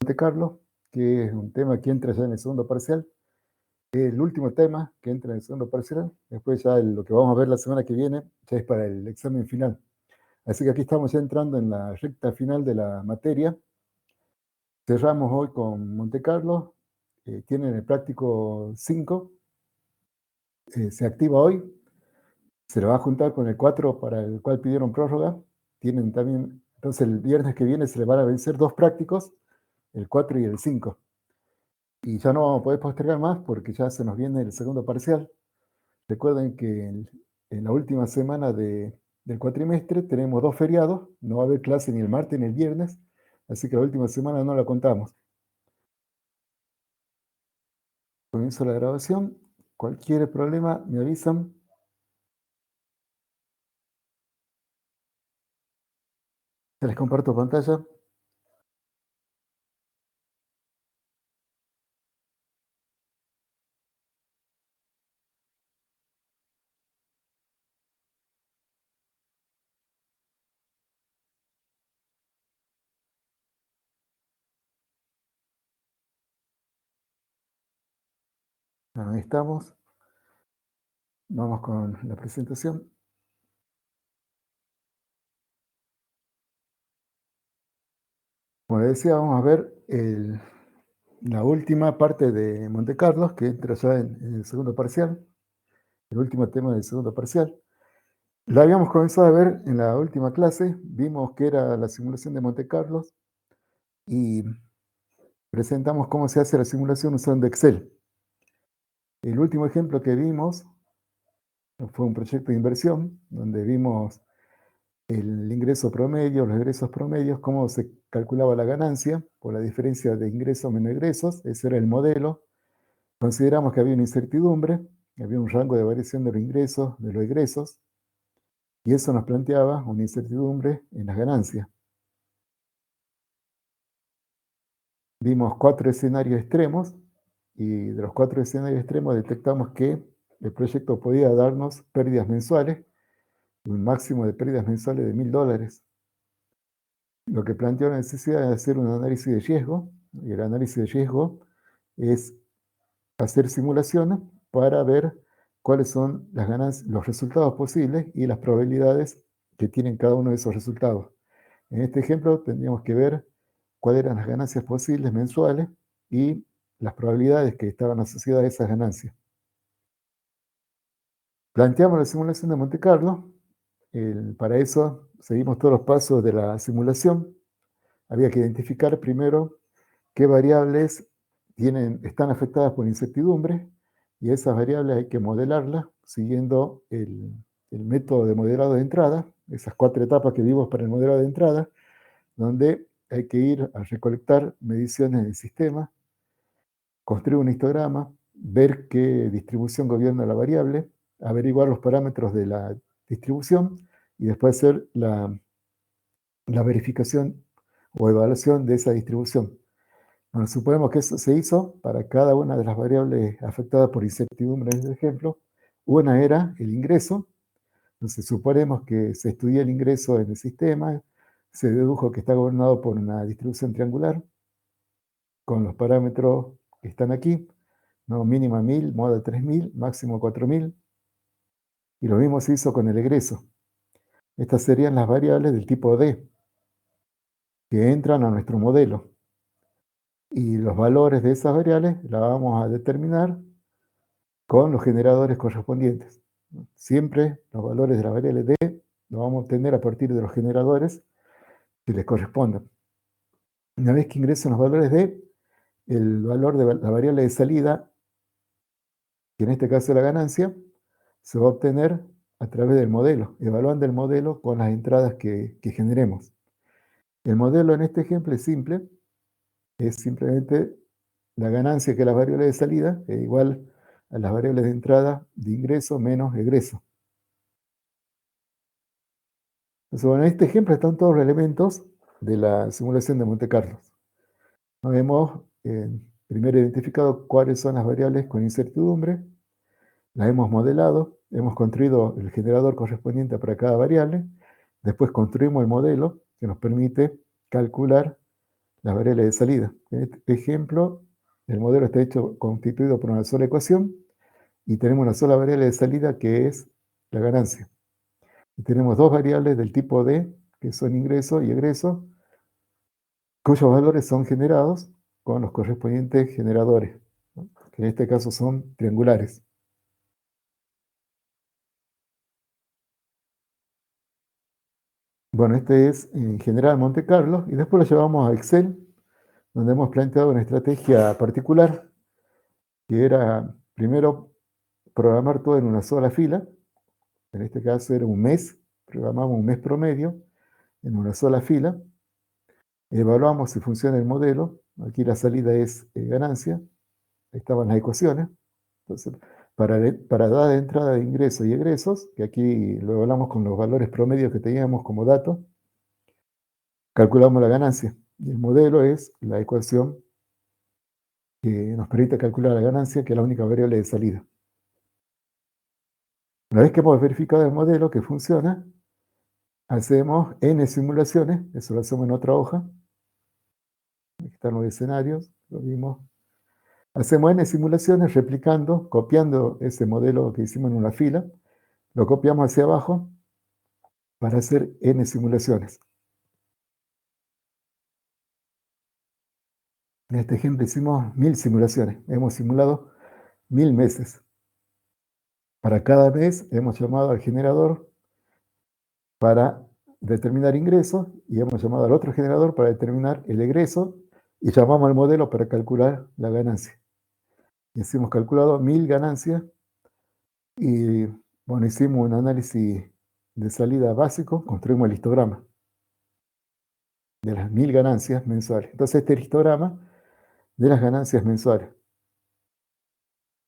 Monte Carlo, que es un tema que entra ya en el segundo parcial. El último tema que entra en el segundo parcial. Después ya lo que vamos a ver la semana que viene ya es para el examen final. Así que aquí estamos ya entrando en la recta final de la materia. Cerramos hoy con Monte Carlo. Tienen el práctico 5. Se activa hoy. Se lo va a juntar con el 4 para el cual pidieron prórroga. Tienen también, entonces el viernes que viene se le van a vencer 2 prácticos, el 4 y el 5. Y ya no vamos a poder postergar más porque ya se nos viene el segundo parcial. Recuerden que en la última semana del cuatrimestre tenemos 2 feriados, no va a haber clase ni el martes ni el viernes, así que la última semana no la contamos. Comienzo la grabación. Cualquier problema me avisan. Ya les comparto pantalla. Bueno, ahí estamos. Vamos con la presentación. Como les decía, vamos a ver la última parte de Monte Carlo, que entra ya en el segundo parcial, el último tema del segundo parcial. La habíamos comenzado a ver en la última clase, vimos que era la simulación de Monte Carlo y presentamos cómo se hace la simulación usando Excel. El último ejemplo que vimos fue un proyecto de inversión, donde vimos el ingreso promedio, los egresos promedios, cómo se calculaba la ganancia por la diferencia de ingresos menos egresos. Ese era el modelo. Consideramos que había una incertidumbre, había un rango de variación de los ingresos, de los egresos, y eso nos planteaba una incertidumbre en las ganancias. Vimos 4 escenarios extremos, y de los 4 escenarios extremos detectamos que el proyecto podía darnos pérdidas mensuales, un máximo de pérdidas mensuales de $1.000. Lo que planteó la necesidad de hacer un análisis de riesgo, y el análisis de riesgo es hacer simulaciones para ver cuáles son las ganancias, los resultados posibles y las probabilidades que tienen cada uno de esos resultados. En este ejemplo tendríamos que ver cuáles eran las ganancias posibles mensuales y las probabilidades que estaban asociadas a esas ganancias. Planteamos la simulación de Monte Carlo. Para eso seguimos todos los pasos de la simulación. Había que identificar primero qué variables están afectadas por incertidumbre, y esas variables hay que modelarlas siguiendo el método de modelado de entrada, esas 4 etapas que vimos para el modelado de entrada, donde hay que ir a recolectar mediciones del sistema, construir un histograma, ver qué distribución gobierna la variable, averiguar los parámetros de la distribución y después hacer la verificación o evaluación de esa distribución. Bueno, suponemos que eso se hizo para cada una de las variables afectadas por incertidumbre en este ejemplo. Una era el ingreso. Entonces suponemos que se estudió el ingreso en el sistema, se dedujo que está gobernado por una distribución triangular con los parámetros que están aquí, ¿no? Mínima 1.000, moda 3.000, máximo 4.000. Y lo mismo se hizo con el egreso. Estas serían las variables del tipo D que entran a nuestro modelo. Y los valores de esas variables las vamos a determinar con los generadores correspondientes. Siempre los valores de la variable D los vamos a obtener a partir de los generadores que les correspondan. Una vez que ingresen los valores D, el valor de la variable de salida, que en este caso es la ganancia, se va a obtener a través del modelo, evaluando el modelo con las entradas que generemos. El modelo en este ejemplo es simple, es simplemente la ganancia que es la variable de salida, es igual a las variables de entrada de ingreso menos egreso. Entonces, bueno, en este ejemplo están todos los elementos de la simulación de Monte Carlo. Hemos primero identificado cuáles son las variables con incertidumbre, las hemos modelado, hemos construido el generador correspondiente para cada variable, después construimos el modelo que nos permite calcular las variables de salida. En este ejemplo, el modelo está constituido por una sola ecuación y tenemos una sola variable de salida que es la ganancia. Y tenemos dos variables del tipo D, que son ingreso y egreso, cuyos valores son generados con los correspondientes generadores, ¿no? Que en este caso son triangulares. Bueno, este es en general Monte Carlo y después lo llevamos a Excel, donde hemos planteado una estrategia particular, que era primero programar todo en una sola fila. En este caso era un mes, programamos un mes promedio en una sola fila. Evaluamos si funciona el modelo. Aquí la salida es ganancia. Ahí estaban las ecuaciones. Entonces, para dar entrada de ingresos y egresos, que aquí lo evaluamos con los valores promedios que teníamos como datos, calculamos la ganancia. Y el modelo es la ecuación que nos permite calcular la ganancia, que es la única variable de salida. Una vez que hemos verificado el modelo que funciona, hacemos n simulaciones. Eso lo hacemos en otra hoja. Aquí están los escenarios, lo vimos. Hacemos n simulaciones replicando, copiando ese modelo que hicimos en una fila, lo copiamos hacia abajo para hacer n simulaciones. En este ejemplo hicimos 1000 simulaciones, hemos simulado 1000 meses. Para cada mes hemos llamado al generador para determinar ingresos y hemos llamado al otro generador para determinar el egreso y llamamos al modelo para calcular la ganancia. Y así hemos calculado 1000 ganancias y bueno, hicimos un análisis de salida básico, construimos el histograma de las 1000 ganancias mensuales. Entonces este es el histograma de las ganancias mensuales.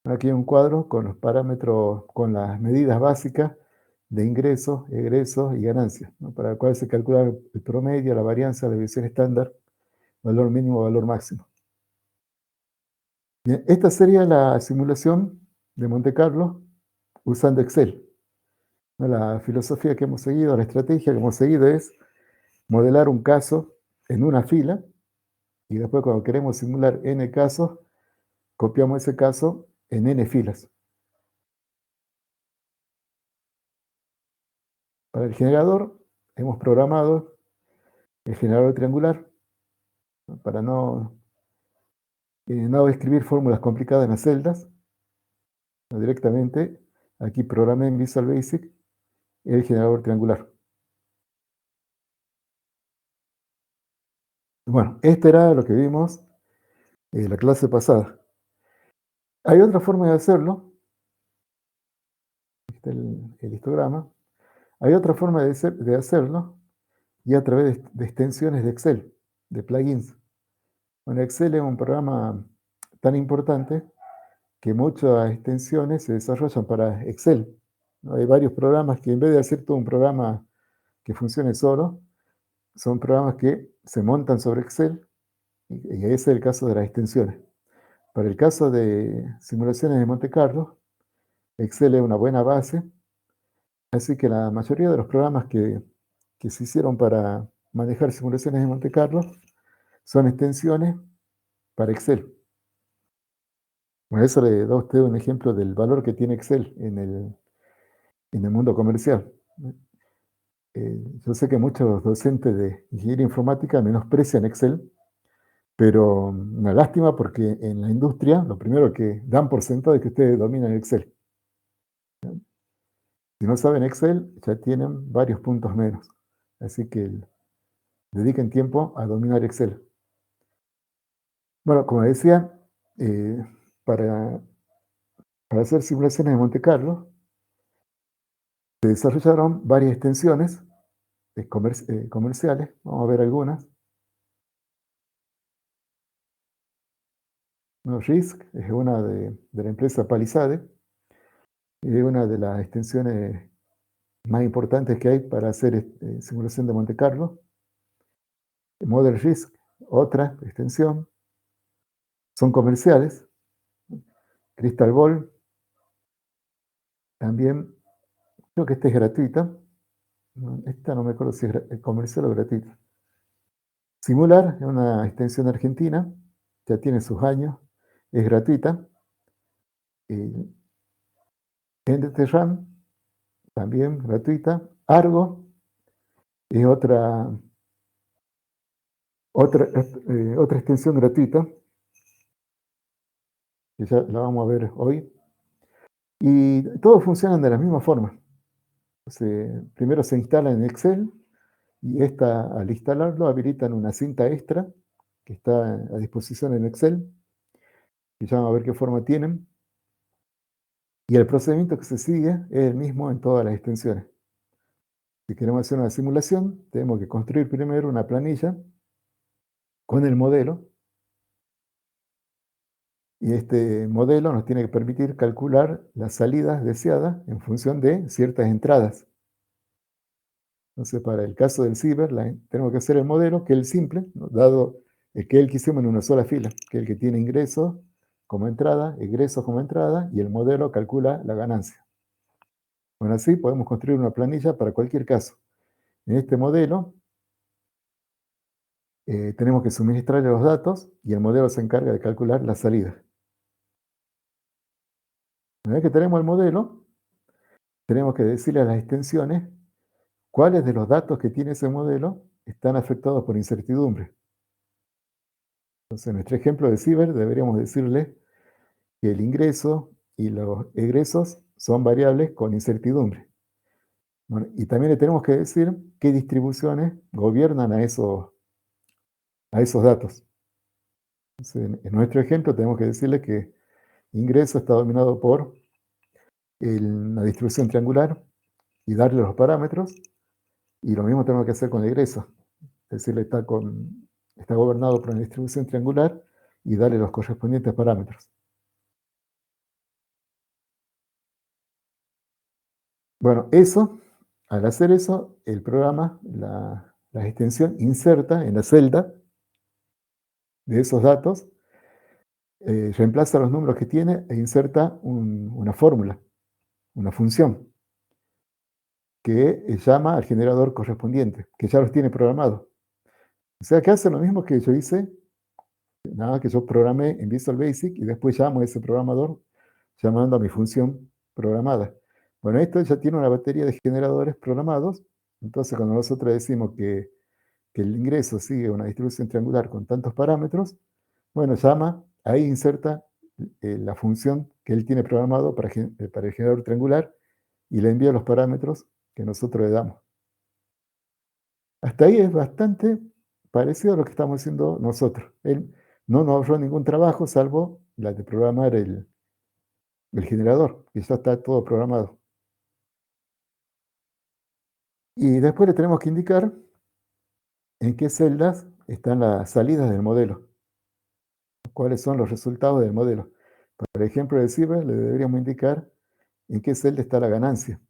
Aquí hay un cuadro con los parámetros, con las medidas básicas de ingresos, egresos y ganancias, ¿no? Para el cual se calcula el promedio, la varianza, la desviación estándar, valor mínimo, valor máximo. Bien, esta sería la simulación de Monte Carlo usando Excel. La filosofía que hemos seguido, la estrategia que hemos seguido es modelar un caso en una fila y después cuando queremos simular n casos, copiamos ese caso en n filas. Para el generador hemos programado el generador triangular, ¿no? Para no escribir fórmulas complicadas en las celdas, ¿no? Directamente aquí programé en Visual Basic el generador triangular. Bueno, este era lo que vimos en la clase pasada. Hay otra forma de hacerlo, este es el histograma. Hay otra forma de hacerlo y a través de extensiones de Excel, de plugins. Bueno, Excel es un programa tan importante que muchas extensiones se desarrollan para Excel, ¿no? Hay varios programas que en vez de hacer todo un programa que funcione solo, son programas que se montan sobre Excel y ese es el caso de las extensiones. Para el caso de simulaciones de Monte Carlo, Excel es una buena base, así que la mayoría de los programas que se hicieron para manejar simulaciones de Monte Carlo son extensiones para Excel. Bueno, eso le da a usted un ejemplo del valor que tiene Excel en el mundo comercial. Yo sé que muchos docentes de ingeniería informática menosprecian Excel, pero una lástima porque en la industria lo primero que dan por sentado es que ustedes dominan Excel. Si no saben Excel, ya tienen varios puntos menos. Así que dediquen tiempo a dominar Excel. Bueno, como decía, eh, para, para hacer simulaciones de Monte Carlo, se desarrollaron varias extensiones comerciales. Vamos a ver algunas. No, RISC es una de la empresa Palisade. Es una de las extensiones más importantes que hay para hacer simulación de Monte Carlo. Model RISC, otra extensión. Son comerciales. Crystal Ball, también, creo que esta es gratuita. Esta no me acuerdo si es comercial o gratuita. Simular es una extensión argentina, ya tiene sus años, es gratuita. NTRAM, también gratuita. Argo es otra extensión gratuita, que ya la vamos a ver hoy. Y todos funcionan de la misma forma. Primero se instala en Excel y al instalarlo habilitan una cinta extra que está a disposición en Excel, y ya vamos a ver qué forma tienen. Y el procedimiento que se sigue es el mismo en todas las extensiones. Si queremos hacer una simulación, tenemos que construir primero una planilla con el modelo, y este modelo nos tiene que permitir calcular las salidas deseadas en función de ciertas entradas. Entonces, para el caso del ciber, tenemos que hacer el modelo, que es el simple, ¿no? Dado que el que hicimos en una sola fila, que es el que tiene ingresos como entrada, egresos como entrada, y el modelo calcula la ganancia. Bueno, así podemos construir una planilla para cualquier caso. En este modelo, tenemos que suministrarle los datos y el modelo se encarga de calcular la salida. Una vez que tenemos el modelo, tenemos que decirle a las extensiones cuáles de los datos que tiene ese modelo están afectados por incertidumbre. Entonces, en nuestro ejemplo de ciber, deberíamos decirle que el ingreso y los egresos son variables con incertidumbre. Bueno, y también le tenemos que decir qué distribuciones gobiernan a esos datos. Entonces, en nuestro ejemplo tenemos que decirle que ingreso está dominado por la distribución triangular y darle los parámetros, y lo mismo tenemos que hacer con el egreso. Decirle está gobernado por una distribución triangular y darle los correspondientes parámetros. Bueno, al hacer eso, el programa, la extensión, inserta en la celda de esos datos, reemplaza los números que tiene e inserta una fórmula, una función, que llama al generador correspondiente, que ya los tiene programados. O sea, que hace lo mismo que yo hice, nada que yo programé en Visual Basic y después llamo a ese programador llamando a mi función programada. Bueno, esto ya tiene una batería de generadores programados, entonces cuando nosotros decimos que el ingreso sigue una distribución triangular con tantos parámetros, bueno, ahí inserta la función que él tiene programado para el generador triangular y le envía los parámetros que nosotros le damos. Hasta ahí es bastante parecido a lo que estamos haciendo nosotros. Él no nos ahorró ningún trabajo salvo la de programar el generador, que ya está todo programado. Y después le tenemos que indicar en qué celdas están las salidas del modelo, cuáles son los resultados del modelo. Por ejemplo, de ciber le deberíamos indicar en qué celda está la ganancia.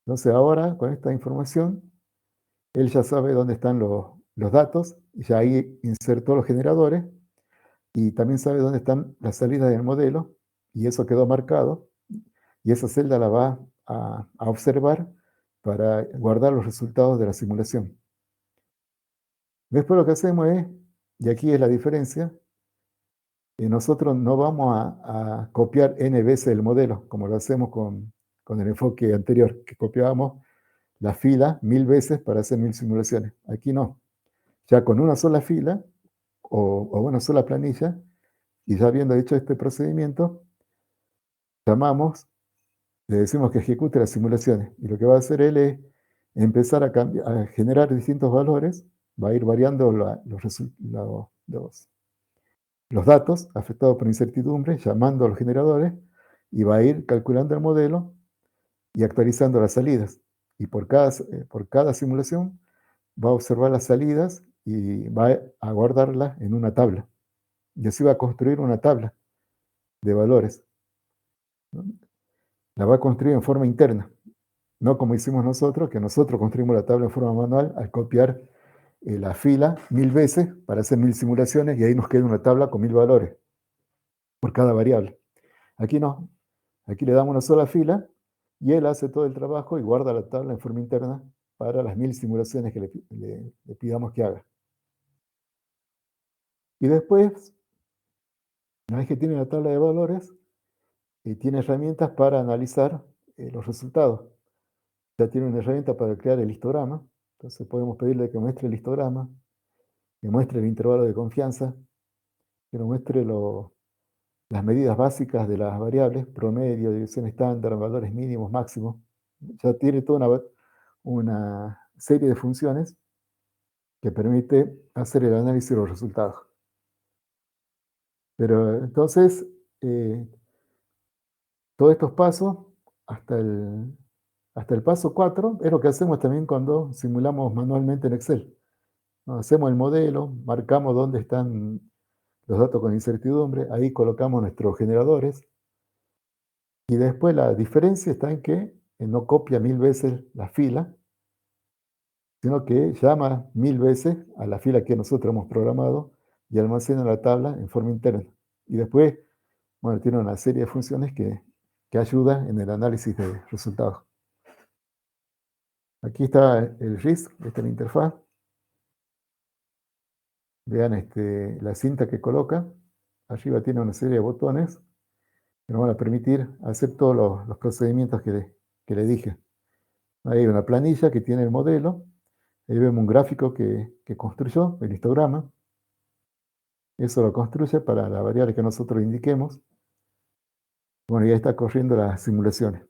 Entonces ahora, con esta información, él ya sabe dónde están los datos, y ya ahí insertó los generadores, y también sabe dónde están las salidas del modelo, y eso quedó marcado, y esa celda la va a observar para guardar los resultados de la simulación. Después lo que hacemos es, y aquí es la diferencia, nosotros no vamos a copiar n veces el modelo, como lo hacemos con el enfoque anterior, que copiábamos la fila 1000 veces para hacer 1000 simulaciones. Aquí no. Ya con una sola fila o una sola planilla, y ya habiendo hecho este procedimiento, le decimos que ejecute las simulaciones. Y lo que va a hacer él es empezar a generar distintos valores, va a ir variando los datos afectados por incertidumbre, llamando a los generadores, y va a ir calculando el modelo y actualizando las salidas. Y por cada simulación va a observar las salidas y va a guardarlas en una tabla. Y así va a construir una tabla de valores, ¿no? La va a construir en forma interna, no como hicimos nosotros, que nosotros construimos la tabla en forma manual al copiar la fila 1000 veces para hacer 1000 simulaciones, y ahí nos queda una tabla con 1000 valores por cada variable. Aquí no, aquí le damos una sola fila y él hace todo el trabajo y guarda la tabla en forma interna para las 1000 simulaciones que le pidamos que haga. Y después, una vez que tiene la tabla de valores, tiene herramientas para analizar los resultados. Ya tiene una herramienta para crear el histograma. Entonces podemos pedirle que muestre el histograma, que muestre el intervalo de confianza, que nos muestre las medidas básicas de las variables, promedio, división estándar, valores mínimos, máximos. Ya tiene toda una serie de funciones que permite hacer el análisis de los resultados. Pero entonces, todos estos pasos, hasta el paso 4, es lo que hacemos también cuando simulamos manualmente en Excel. Hacemos el modelo, marcamos dónde están los datos con incertidumbre, ahí colocamos nuestros generadores, y después la diferencia está en que no copia 1000 veces la fila, sino que llama 1000 veces a la fila que nosotros hemos programado y almacena la tabla en forma interna. Y después, bueno, tiene una serie de funciones que ayudan en el análisis de resultados. Aquí está el RISC, esta es la interfaz. Vean la cinta que coloca. Arriba tiene una serie de botones que nos van a permitir hacer todos los procedimientos que le dije. Ahí hay una planilla que tiene el modelo. Ahí vemos un gráfico que construyó, el histograma. Eso lo construye para la variable que nosotros indiquemos. Bueno, ya está corriendo las simulaciones.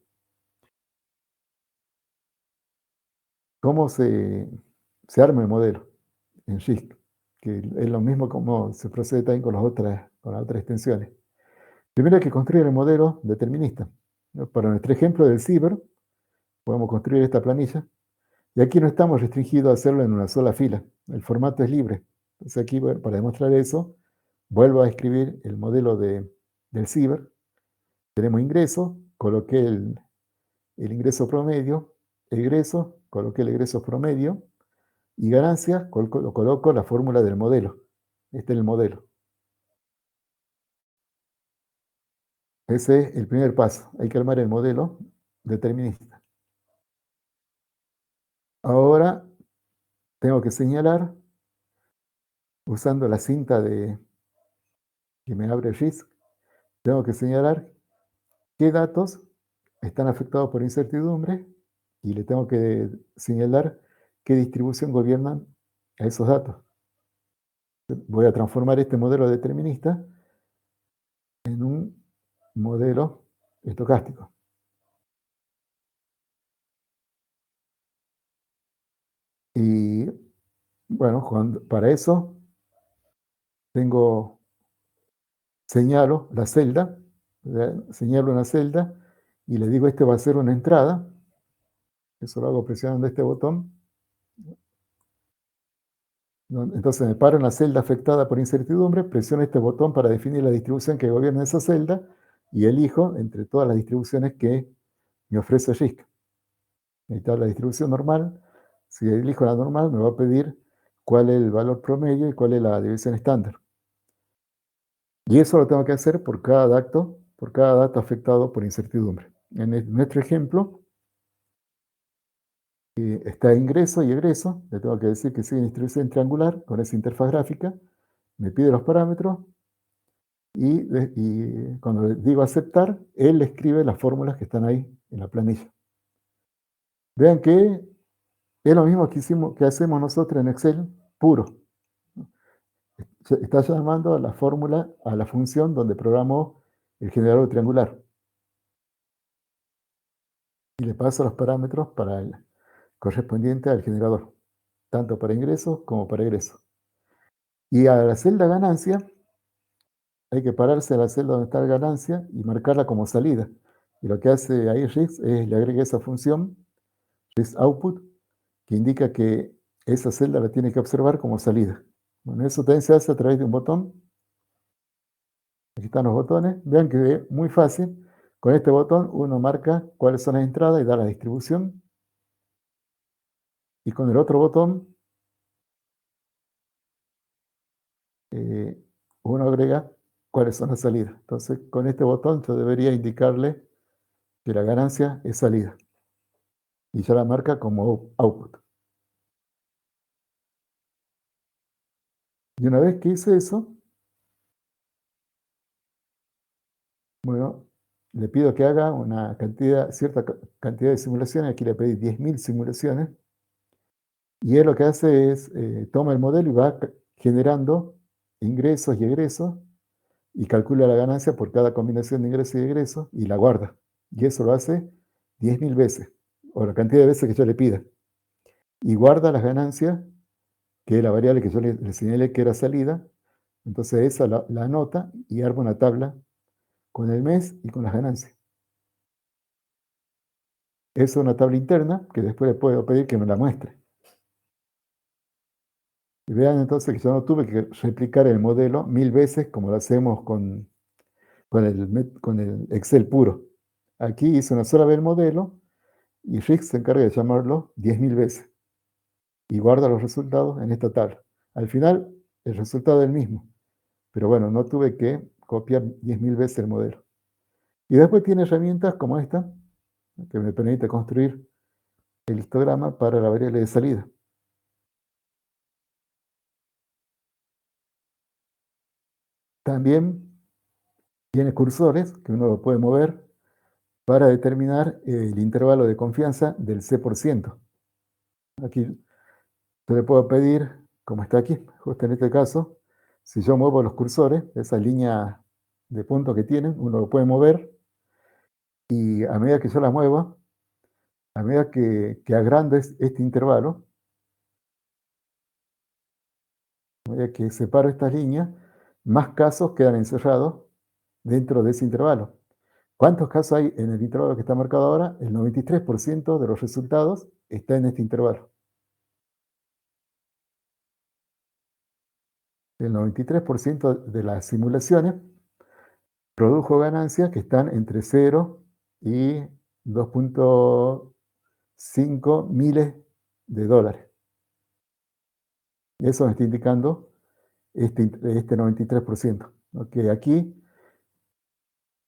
¿Cómo se arma el modelo en RISC? Que es lo mismo como se procede también con las otras extensiones. Primero hay que construir el modelo determinista. Para nuestro ejemplo del ciber, podemos construir esta planilla. Y aquí no estamos restringidos a hacerlo en una sola fila. El formato es libre. Entonces aquí, para demostrar eso, vuelvo a escribir el modelo del ciber. Tenemos ingreso, coloqué el ingreso promedio, egreso, coloqué el egreso promedio, y ganancia, coloco la fórmula del modelo. Este es el modelo. Ese es el primer paso. Hay que armar el modelo determinista. Ahora tengo que señalar, usando la cinta que me abre RISC, tengo que señalar qué datos están afectados por incertidumbre y le tengo que señalar qué distribución gobiernan a esos datos. Voy a transformar este modelo determinista en un modelo estocástico. Y bueno, para eso señalo la celda, señalo una celda y le digo, este va a ser una entrada. Eso lo hago presionando este botón. Entonces me paro en la celda afectada por incertidumbre, presiono este botón para definir la distribución que gobierna esa celda y elijo entre todas las distribuciones que me ofrece RISC. Ahí está la distribución normal. Si elijo la normal, me va a pedir cuál es el valor promedio y cuál es la división estándar. Y eso lo tengo que hacer por cada dato afectado por incertidumbre. En nuestro ejemplo, está ingreso y egreso. Le tengo que decir que sigue en distribución triangular con esa interfaz gráfica. Me pide los parámetros y cuando le digo aceptar, él escribe las fórmulas que están ahí en la planilla. Vean que es lo mismo que hacemos nosotros en Excel puro. Está llamando a la fórmula, a la función donde programó el generador triangular. Y le paso los parámetros para el correspondiente al generador, tanto para ingresos como para egresos. Y a la celda ganancia, hay que pararse a la celda donde está la ganancia y marcarla como salida. Y lo que hace ahí RISC es le agrega esa función, RISC output, que indica que esa celda la tiene que observar como salida. Bueno, eso también se hace a través de un botón. Aquí están los botones. Vean que es muy fácil. Con este botón uno marca cuáles son las entradas y da la distribución. Y con el otro botón uno agrega cuáles son las salidas. Entonces, con este botón yo debería indicarle que la ganancia es salida. Y ya la marca como output. Y una vez que hice eso, bueno, le pido que haga una cantidad, cierta cantidad de simulaciones. Aquí le pedí 10.000 simulaciones. Y él lo que hace es, toma el modelo y va generando ingresos y egresos y calcula la ganancia por cada combinación de ingresos y egresos y la guarda. Y eso lo hace 10.000 veces, o la cantidad de veces que yo le pida. Y guarda las ganancias, que es la variable que yo le señalé que era salida. Entonces esa la anota y arma una tabla con el mes y con las ganancias. Es una tabla interna que después le puedo pedir que me la muestre. Y vean entonces que yo no tuve que replicar el modelo 1000 veces como lo hacemos con el Excel puro. Aquí hice una sola vez el modelo y Rick se encarga de llamarlo 10.000 veces y guarda los resultados en esta tabla. Al final, el resultado es el mismo, pero bueno, no tuve que copiar 10.000 veces el modelo. Y después tiene herramientas como esta, que me permite construir el histograma para la variable de salida. También tiene cursores que uno lo puede mover para determinar el intervalo de confianza del C%. Aquí yo le puedo pedir, como está aquí, justo en este caso, si yo muevo los cursores, esa línea de puntos que tienen, uno lo puede mover y a medida que yo la mueva, a medida que agrandes este intervalo, a medida que separo estas líneas, más casos quedan encerrados dentro de ese intervalo. ¿Cuántos casos hay en el intervalo que está marcado ahora? El 93% de los resultados está en este intervalo. El 93% de las simulaciones produjo ganancias que están entre 0 y 2.5 miles de dólares. Eso me está indicando este 93%. Okay, aquí,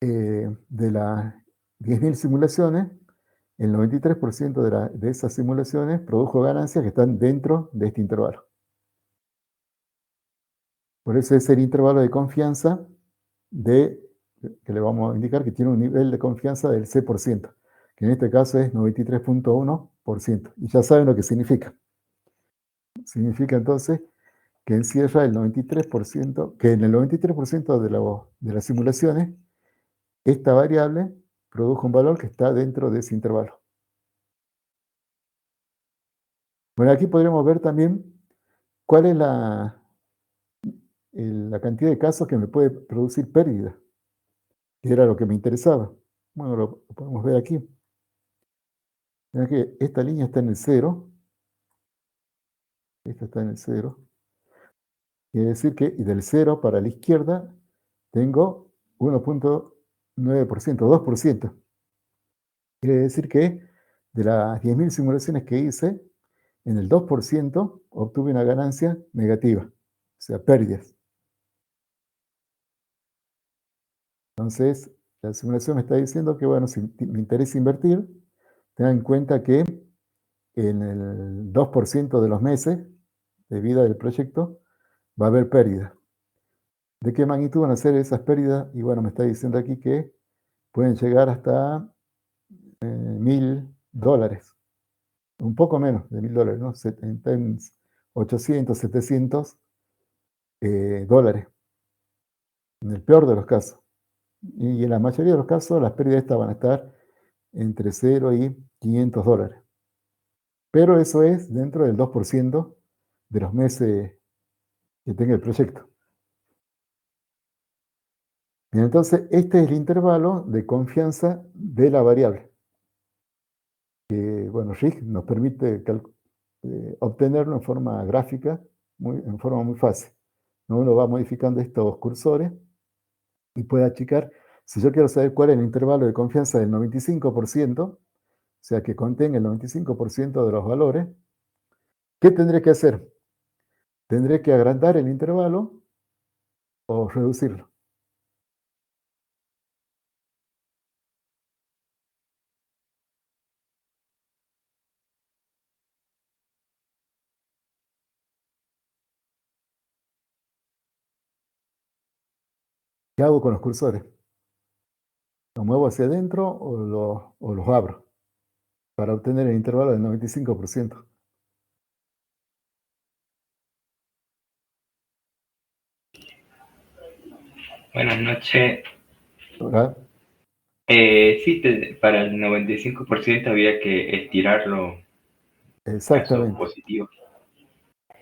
de las 10.000 simulaciones, el 93% de esas simulaciones produjo ganancias que están dentro de este intervalo. Por eso es el intervalo de confianza que le vamos a indicar que tiene un nivel de confianza del C%, que en este caso es 93.1%. Y ya saben lo que significa. Significa entonces que encierra el 93%, que en el 93% de las simulaciones, esta variable produjo un valor que está dentro de ese intervalo. Bueno, aquí podremos ver también cuál es la cantidad de casos que me puede producir pérdida, que era lo que me interesaba. Bueno, lo podemos ver aquí. Mira que esta línea está en el 0, esta está en el 0. Quiere decir que del 0 para la izquierda tengo 1.9%, 2%. Quiere decir que de las 10.000 simulaciones que hice, en el 2% obtuve una ganancia negativa, o sea, pérdidas. Entonces, la simulación me está diciendo que, bueno, si me interesa invertir, tenga en cuenta que en el 2% de los meses de vida del proyecto va a haber pérdida. ¿De qué magnitud van a ser esas pérdidas? Y bueno, me está diciendo aquí que pueden llegar hasta $1.000, un poco menos de $1.000, ¿no? 800, 700 dólares, en el peor de los casos. Y en la mayoría de los casos las pérdidas estas van a estar entre 0 y $500. Pero eso es dentro del 2% de los meses que tenga el proyecto. Y entonces, este es el intervalo de confianza de la variable. Que, bueno, Rig nos permite obtenerlo en forma gráfica, en forma muy fácil. Uno va modificando estos cursores y puede achicar. Si yo quiero saber cuál es el intervalo de confianza del 95%, o sea, que contenga el 95% de los valores, ¿qué tendré que hacer? ¿Tendré que agrandar el intervalo o reducirlo? ¿Qué hago con los cursores? ¿Los muevo hacia adentro o los abro para obtener el intervalo del 95%? Buenas noches. ¿Verdad? Sí, para el 95% había que estirarlo casos Exactamente. positivos.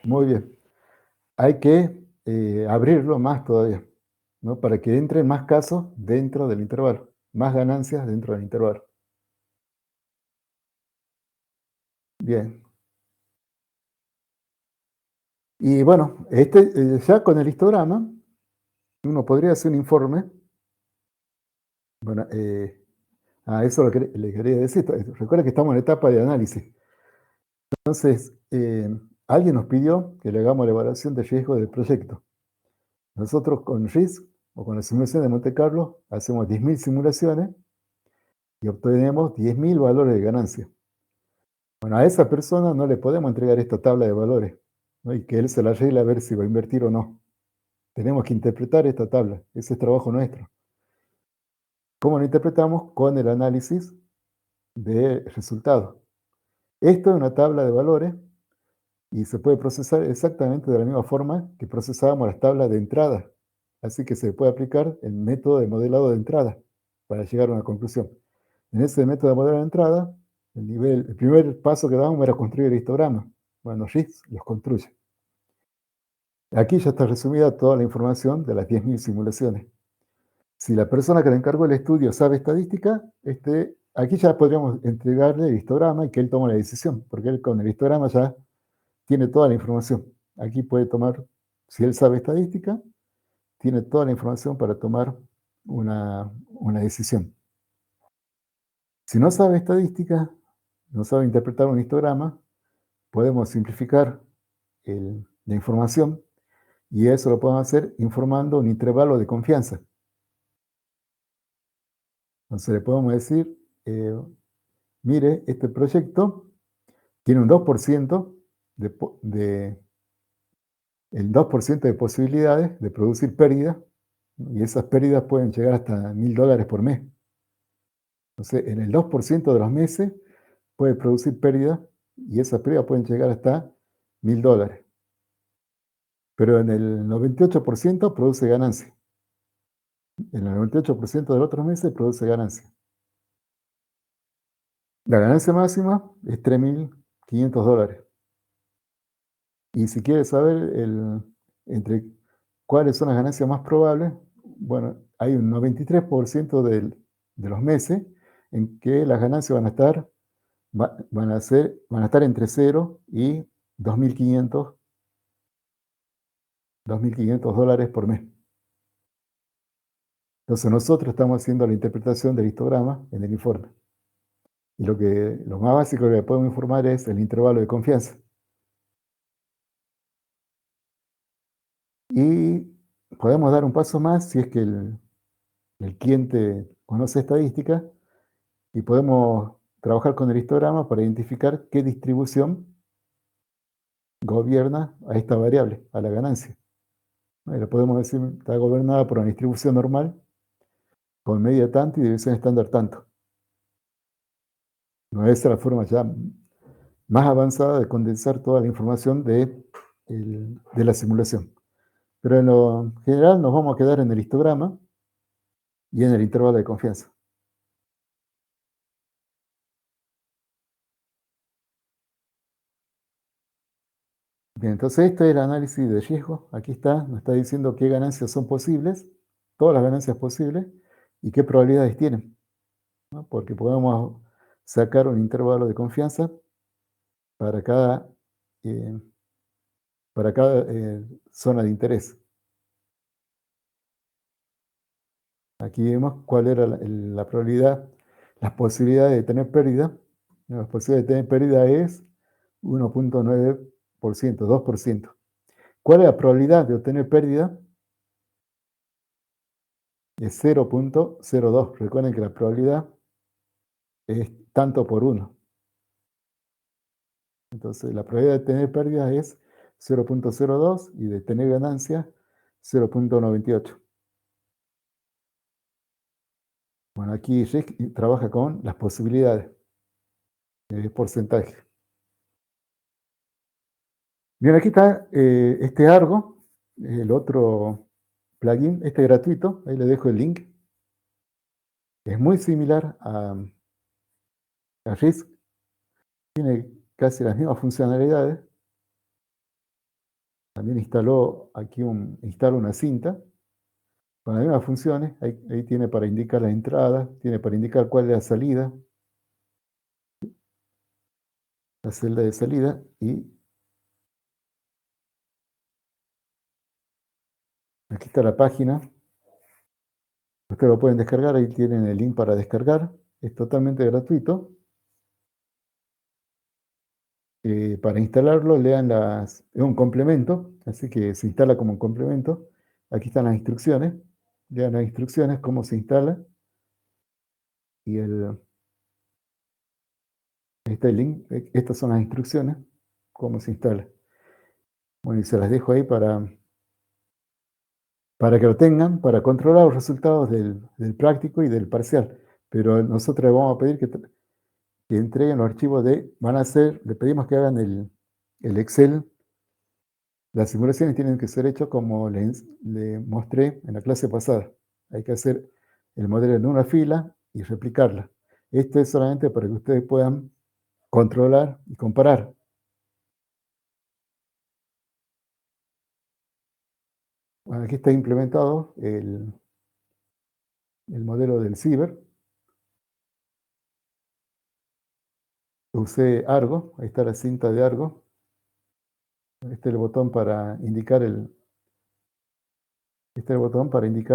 Muy bien. Hay que abrirlo más todavía, ¿no? Para que entren más casos dentro del intervalo, más ganancias dentro del intervalo. Bien. Y bueno, ya con el histograma, uno podría hacer un informe. Bueno, eso le quería decir. Recuerda que estamos en la etapa de análisis. Entonces, alguien nos pidió que le hagamos la evaluación de riesgo del proyecto. Nosotros con RISC o con la simulación de Monte Carlo hacemos 10.000 simulaciones y obtenemos 10.000 valores de ganancia. Bueno, a esa persona no le podemos entregar esta tabla de valores, ¿no? Y que él se la arregle a ver si va a invertir o no. Tenemos que interpretar esta tabla. Ese es trabajo nuestro. ¿Cómo lo interpretamos? Con el análisis de resultados. Esto es una tabla de valores y se puede procesar exactamente de la misma forma que procesábamos las tablas de entrada. Así que se puede aplicar el método de modelado de entrada para llegar a una conclusión. En ese método de modelado de entrada, el primer paso que dábamos era construir el histograma. Bueno, RISC los construye. Aquí ya está resumida toda la información de las 10.000 simulaciones. Si la persona que le encargó el estudio sabe estadística, aquí ya podríamos entregarle el histograma y que él tome la decisión, porque él con el histograma ya tiene toda la información. Aquí puede tomar, si él sabe estadística, tiene toda la información para tomar una decisión. Si no sabe estadística, no sabe interpretar un histograma, podemos simplificar la información y eso lo podemos hacer informando un intervalo de confianza. Entonces le podemos decir, mire, este proyecto tiene un 2% de, el 2% de posibilidades de producir pérdidas, y esas pérdidas pueden llegar hasta $1.000 por mes. Entonces, en el 2% de los meses puede producir pérdidas y esas pérdidas pueden llegar hasta $1.000. Pero en el 98% produce ganancia. En el 98% de los otros meses produce ganancia. La ganancia máxima es $3.500. Y si quieres saber entre cuáles son las ganancias más probables, bueno, hay un 93% de los meses en que las ganancias van a estar entre 0 y 2.500 dólares por mes. Entonces nosotros estamos haciendo la interpretación del histograma en el informe. Y lo más básico que podemos informar es el intervalo de confianza. Y podemos dar un paso más si es que el cliente conoce estadística y podemos trabajar con el histograma para identificar qué distribución gobierna a esta variable, a la ganancia. Le podemos decir, está gobernada por una distribución normal con media tanto y división estándar tanto. No, esa es la forma ya más avanzada de condensar toda la información de la simulación. Pero en lo general nos vamos a quedar en el histograma y en el intervalo de confianza. Bien, entonces este es el análisis de riesgo. Aquí está, nos está diciendo qué ganancias son posibles, todas las ganancias posibles, y qué probabilidades tienen, ¿no? Porque podemos sacar un intervalo de confianza para cada, eh, zona de interés. Aquí vemos cuál era la probabilidad, las posibilidades de tener pérdida. La posibilidad de tener pérdida es 1.9%, 2%. ¿Cuál es la probabilidad de obtener pérdida? Es 0.02. Recuerden que la probabilidad es tanto por 1. Entonces, la probabilidad de tener pérdida es 0.02 y de tener ganancia 0.98. Aquí Rick trabaja con las posibilidades, porcentaje. Bien, aquí está este Argo, el otro plugin, este gratuito, ahí le dejo el link. Es muy similar a Risk, tiene casi las mismas funcionalidades. También instala una cinta con las mismas funciones. Ahí tiene para indicar la entrada, tiene para indicar cuál es la salida, la celda de salida, y aquí está la página. Ustedes lo pueden descargar, ahí tienen el link para descargar. Es totalmente gratuito. Para instalarlo, es un complemento, así que se instala como un complemento. Aquí están las instrucciones. Lean las instrucciones, cómo se instala. Y ahí está el link. Estas son las instrucciones, cómo se instala. Bueno, y se las dejo ahí para que lo tengan, para controlar los resultados del práctico y del parcial. Pero nosotros les vamos a pedir que entreguen los archivos le pedimos que hagan el Excel. Las simulaciones tienen que ser hechas como le mostré en la clase pasada. Hay que hacer el modelo en una fila y replicarla. Esto es solamente para que ustedes puedan controlar y comparar. Bueno, aquí está implementado el modelo del ciber. Usé Argo, ahí está la cinta de Argo. Este es el botón para indicar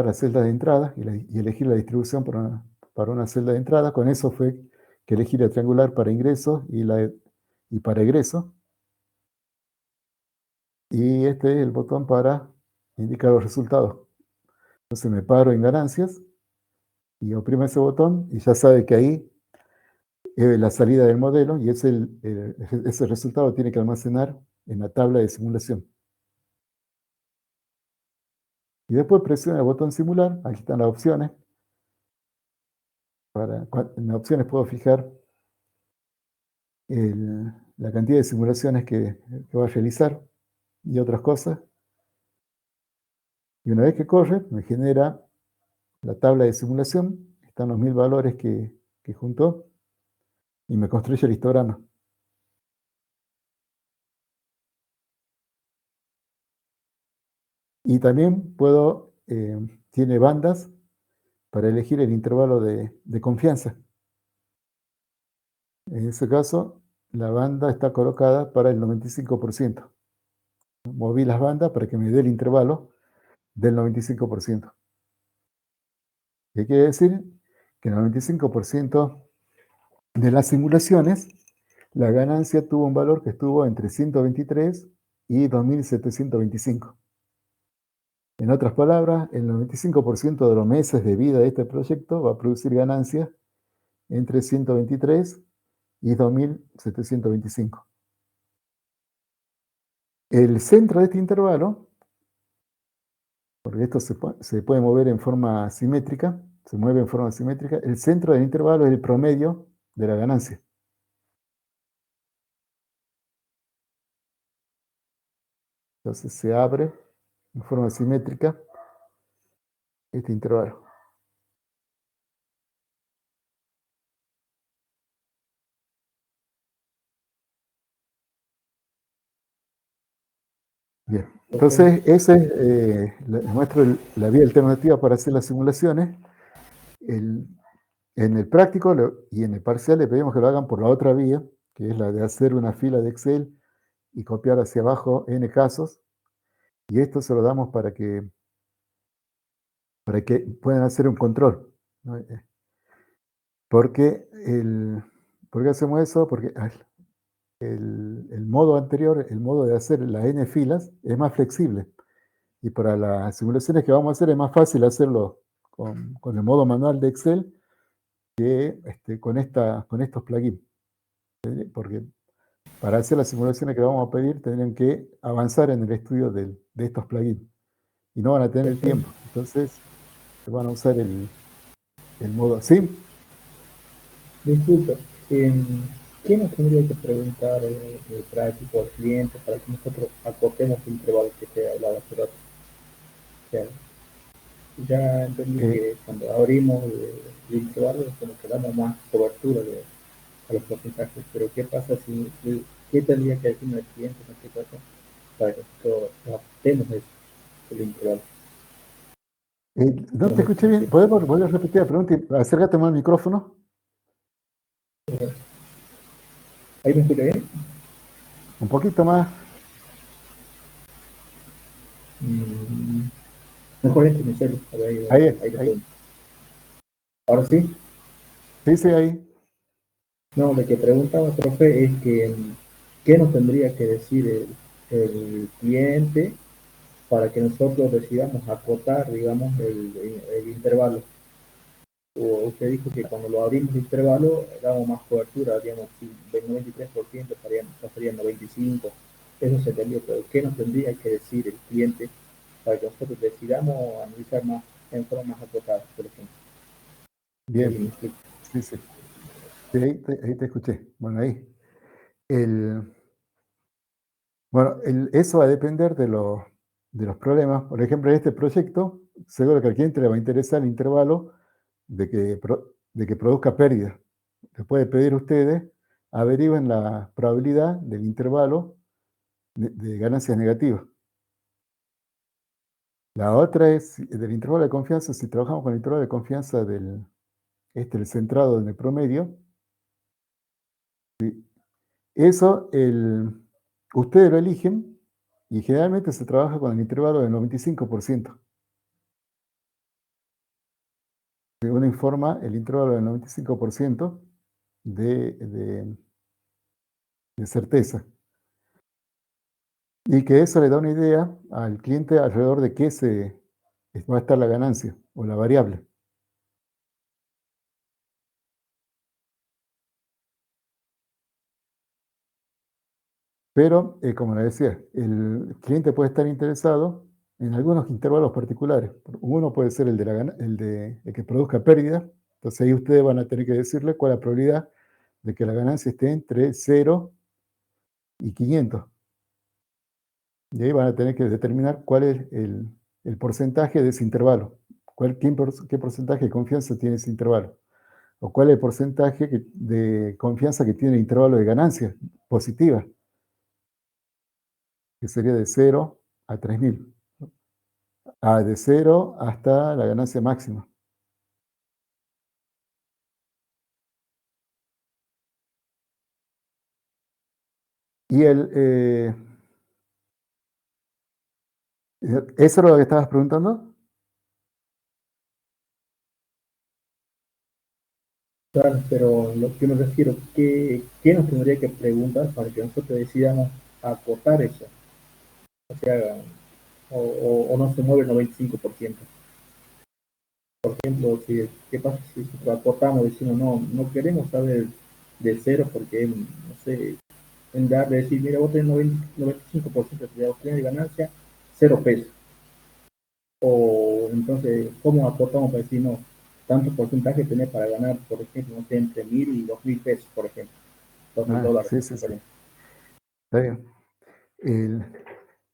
las celdas de entrada y elegir la distribución para una celda de entrada. Con eso fue que elegí la triangular para ingresos y para egreso. Y este es el botón para indicar los resultados. Entonces me paro en ganancias y oprimo ese botón y ya sabe que ahí es la salida del modelo y ese resultado tiene que almacenar en la tabla de simulación. Y después presiono el botón simular. Aquí están las opciones. En las opciones puedo fijar la cantidad de simulaciones que va a realizar y otras cosas. Y una vez que corre, me genera la tabla de simulación. Están los 1000 valores que juntó y me construye el histograma. Y también tiene bandas para elegir el intervalo de confianza. En ese caso, la banda está colocada para el 95%. Moví las bandas para que me dé el intervalo del 95%. ¿Qué quiere decir? Que en el 95% de las simulaciones, la ganancia tuvo un valor que estuvo entre 123 y 2725. En otras palabras, el 95% de los meses de vida de este proyecto va a producir ganancias entre 123 y 2725. El centro de este intervalo, porque esto se puede mover en forma simétrica, se mueve en forma simétrica, el centro del intervalo es el promedio de la ganancia. Entonces se abre en forma simétrica este intervalo. Bien, entonces ese muestro la vía alternativa para hacer las simulaciones. En el práctico y en el parcial le pedimos que lo hagan por la otra vía, que es la de hacer una fila de Excel y copiar hacia abajo n casos. Y esto se lo damos para que puedan hacer un control, ¿no? ¿Por qué hacemos eso? Porque el modo anterior, el modo de hacer las n filas, es más flexible. Y para las simulaciones que vamos a hacer es más fácil hacerlo con el modo manual de Excel que con estos plugins. Porque para hacer las simulaciones que vamos a pedir tendrían que avanzar en el estudio de estos plugins. Y no van a tener el tiempo. Entonces van a usar el modo, ¿sí? Disculpa, ¿qué nos tendría que preguntar el práctico al cliente para que nosotros acotemos el intervalo que te hablaba hace rato? O sea, ya entendí Eh, que cuando abrimos el intervalo es como que damos más cobertura a los porcentajes, pero ¿qué pasa si, qué tendría que decirme el cliente en este caso para que nosotros adaptemos eso, el intervalo? no No te sé escuché si me bien. explico. ¿Podemos volver a repetir la pregunta y acércate más al micrófono? ¿Ahí me escucha bien? Un poquito más. Mm, mejor este mi celu, a ver, Ahí, ahí lo ahí. puedo. Ahora sí. Sí, sí, ahí. No, lo que preguntaba, profe, es que qué nos tendría que decir el cliente para que nosotros decidamos acotar, digamos, el intervalo. O usted dijo que cuando lo abrimos el intervalo damos más cobertura, digamos, si del 93% pasaría 95%, eso se entendió, pero ¿qué nos tendría que decir el cliente para que nosotros decidamos analizar más en forma más acotada, por ejemplo? No sé si me Bien. explico. Sí, sí. Sí, ahí te escuché. Bueno, ahí. El, bueno, eso va a depender de los problemas. Por ejemplo, en este proyecto, seguro que al cliente le va a interesar el intervalo de que produzca pérdida. Les puede pedir a ustedes, averigüen la probabilidad del intervalo de ganancias negativas. La otra es del intervalo de confianza. Si trabajamos con el intervalo de confianza el centrado en el promedio, eso ustedes lo eligen y generalmente se trabaja con el intervalo del 95%. Uno informa el intervalo del 95% de, de, de certeza. Y que eso le da una idea al cliente alrededor de qué va a estar la ganancia o la variable. Pero, como le decía, el cliente puede estar interesado en algunos intervalos particulares. Uno puede ser el que produzca pérdida. Entonces ahí ustedes van a tener que decirle cuál es la probabilidad de que la ganancia esté entre 0 y 500. Y ahí van a tener que determinar cuál es el porcentaje de ese intervalo. ¿Qué porcentaje de confianza tiene ese intervalo? O cuál es el porcentaje de confianza que tiene el intervalo de ganancia positiva, que sería de 0 a 3000. De 0 hasta la ganancia máxima. Y ¿eso es lo que estabas preguntando? Claro, pero lo que me refiero, ¿qué nos tendría que preguntar para que nosotros decidamos acotar eso? O sea, o no se mueve el 95%. Por ejemplo, si, ¿qué pasa si nosotros acotamos y decimos, no queremos saber de cero porque, no sé, en dar de decir, mira, vos tenés 95% de opción de ganancia, 0 pesos. O entonces, ¿cómo acotamos para decir, no, tanto porcentaje tenés para ganar, por ejemplo, no sé, entre 1000 y 2000 pesos, por ejemplo, $2000, Sí, sí, sí. Está bien.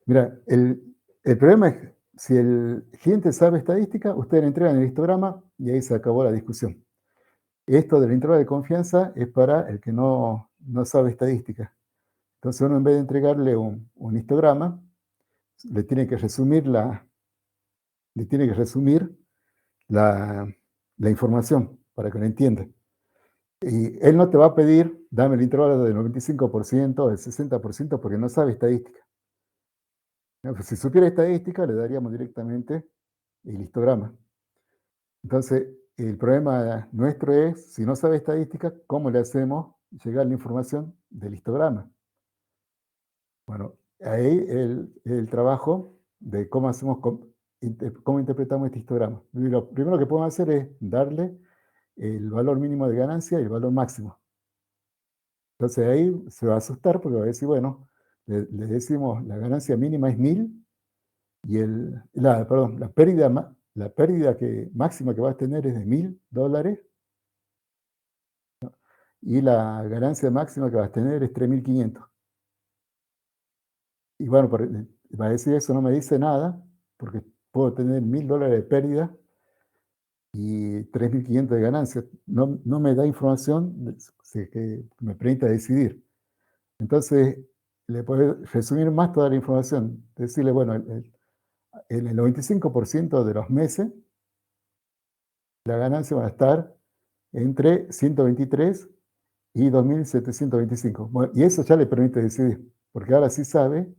Mira, el problema es, si el cliente sabe estadística, ustedes le entregan el histograma y ahí se acabó la discusión. Esto del intervalo de confianza es para el que no sabe estadística. Entonces uno, en vez de entregarle un histograma, le tiene que resumir le tiene que resumir la, la información para que lo entienda. Y él no te va a pedir, dame el intervalo del 95% o del 60% porque no sabe estadística. No, pues si supiera estadística, le daríamos directamente el histograma. Entonces, el problema nuestro es, si no sabe estadística, ¿cómo le hacemos llegar la información del histograma? Bueno, ahí el trabajo de cómo interpretamos este histograma. Y lo primero que podemos hacer es darle el valor mínimo de ganancia y el valor máximo. Entonces ahí se va a asustar porque va a decir, bueno, le decimos la ganancia mínima es 1000 y perdón, la pérdida la pérdida máxima que vas a tener es de $1.000, ¿no? Y la ganancia máxima que vas a tener es 3.500. Y bueno, va a decir eso no me dice nada, porque puedo tener $1.000 de pérdida y 3.500 de ganancia. No me da información que me permita decidir. Entonces, le puedo resumir más toda la información. Decirle, bueno, en el 95% de los meses, la ganancia va a estar entre 123 y 2.725. Bueno, y eso ya le permite decidir, porque ahora sí sabe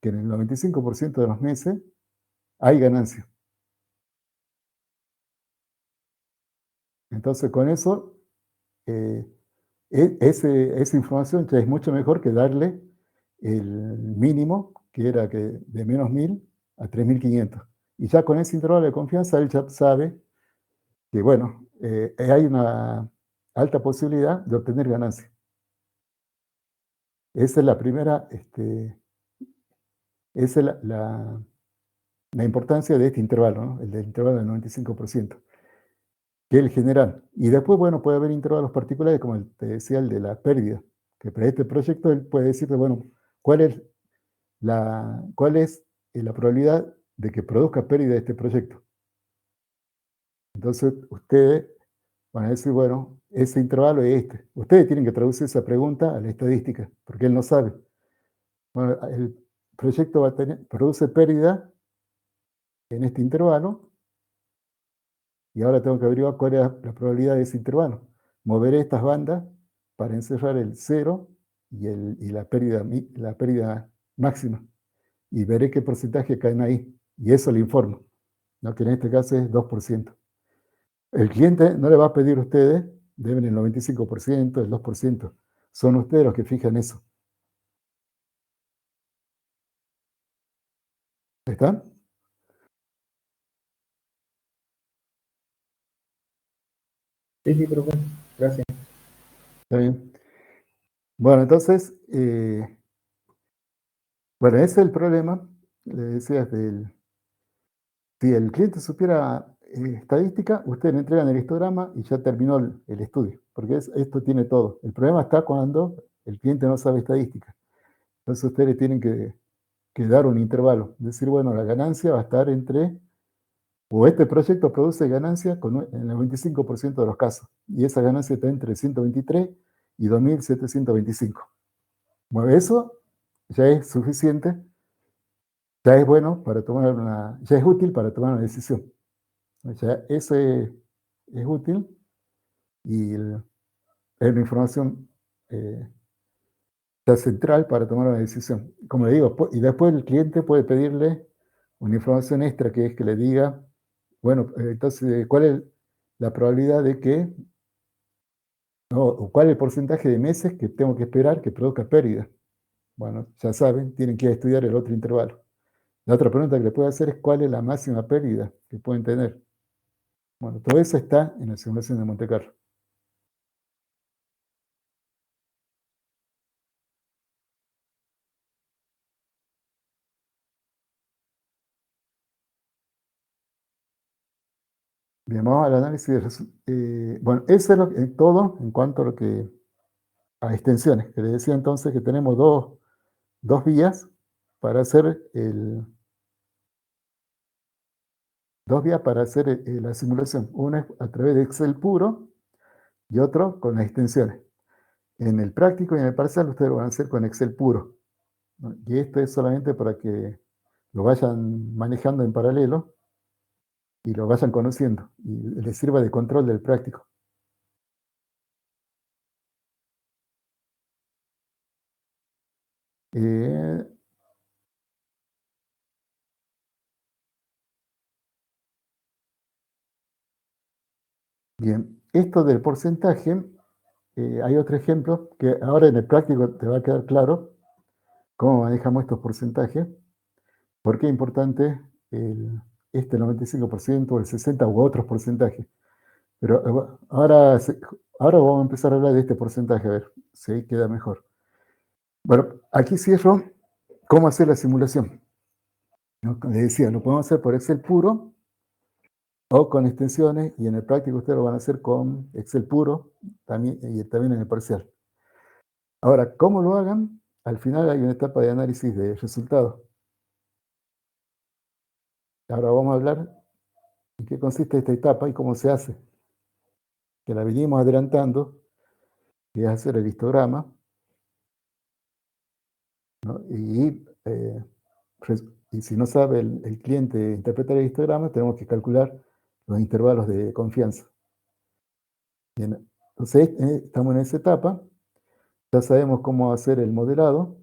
que en el 95% de los meses hay ganancia. Entonces, con eso, esa información ya es mucho mejor que darle el mínimo, que era de menos 1.000 a 3.500. Y ya con ese intervalo de confianza, él ya sabe que, bueno, hay una alta posibilidad de obtener ganancia. Esa es la primera, esa es la importancia de este intervalo, ¿no? El del intervalo del 95%, que es el general. Y después, bueno, puede haber intervalos particulares, como te decía, el de la pérdida, que para este proyecto él puede decirte, bueno, ¿cuál es la probabilidad de que produzca pérdida este proyecto? Entonces, ustedes van a decir, bueno, ese intervalo es este. Ustedes tienen que traducir esa pregunta a la estadística, porque él no sabe. Bueno, el proyecto produce pérdida en este intervalo, y ahora tengo que averiguar cuál es la probabilidad de ese intervalo. Moveré estas bandas para encerrar el 0 y la pérdida máxima, y veré qué porcentaje caen ahí, y eso le informo, ¿no? Que en este caso es 2%. El cliente no le va a pedir a ustedes, deben el 95%, el 2%. Son ustedes los que fijan eso. ¿Están? Sí, profe. Gracias. Está bien. Bueno, entonces, bueno, ese es el problema. Le decías si el cliente supiera estadística, ustedes le entregan el histograma y ya terminó el estudio, porque esto tiene todo. El problema está cuando el cliente no sabe estadística. Entonces ustedes tienen que dar un intervalo. Decir, bueno, la ganancia va a estar o este proyecto produce ganancia en el 25% de los casos, y esa ganancia está entre 123 y 2.725. Bueno, eso ya es suficiente, ya es bueno para ya es útil para tomar una decisión. O sea, eso es útil y es una información central para tomar una decisión. Como le digo, y después el cliente puede pedirle una información extra, que es que le diga, bueno, entonces, ¿cuál es la probabilidad de que, o cuál es el porcentaje de meses que tengo que esperar que produzca pérdida? Bueno, ya saben, tienen que estudiar el otro intervalo. La otra pregunta que le puedo hacer es cuál es la máxima pérdida que pueden tener. Bueno, todo eso está en la simulación de Monte Carlo. Bien, vamos al análisis de bueno, eso es todo en cuanto a extensiones, que le decía entonces que tenemos dos vías para hacer la simulación. Una es a través de Excel puro y otro con las extensiones. En el práctico y en el parcial ustedes lo van a hacer con Excel puro, ¿no? Y esto es solamente para que lo vayan manejando en paralelo y lo vayan conociendo y les sirva de control del práctico. Bien, esto del porcentaje, hay otro ejemplo que ahora en el práctico te va a quedar claro cómo manejamos estos porcentajes, por qué es importante este 95%, el 60% u otros porcentajes. Pero ahora vamos a empezar a hablar de este porcentaje, a ver si queda mejor. Bueno, aquí cierro cómo hacer la simulación, ¿no? Como les decía, lo podemos hacer por Excel puro o con extensiones, y en el práctico ustedes lo van a hacer con Excel puro también, y también en el parcial. Ahora, ¿cómo lo hagan? Al final hay una etapa de análisis de resultados. Ahora vamos a hablar en qué consiste esta etapa y cómo se hace. Que la venimos adelantando, que es hacer el histograma, ¿no? Y si no sabe el cliente interpretar el histograma, tenemos que calcular los intervalos de confianza. Bien, entonces estamos en esa etapa, ya sabemos cómo hacer el modelado,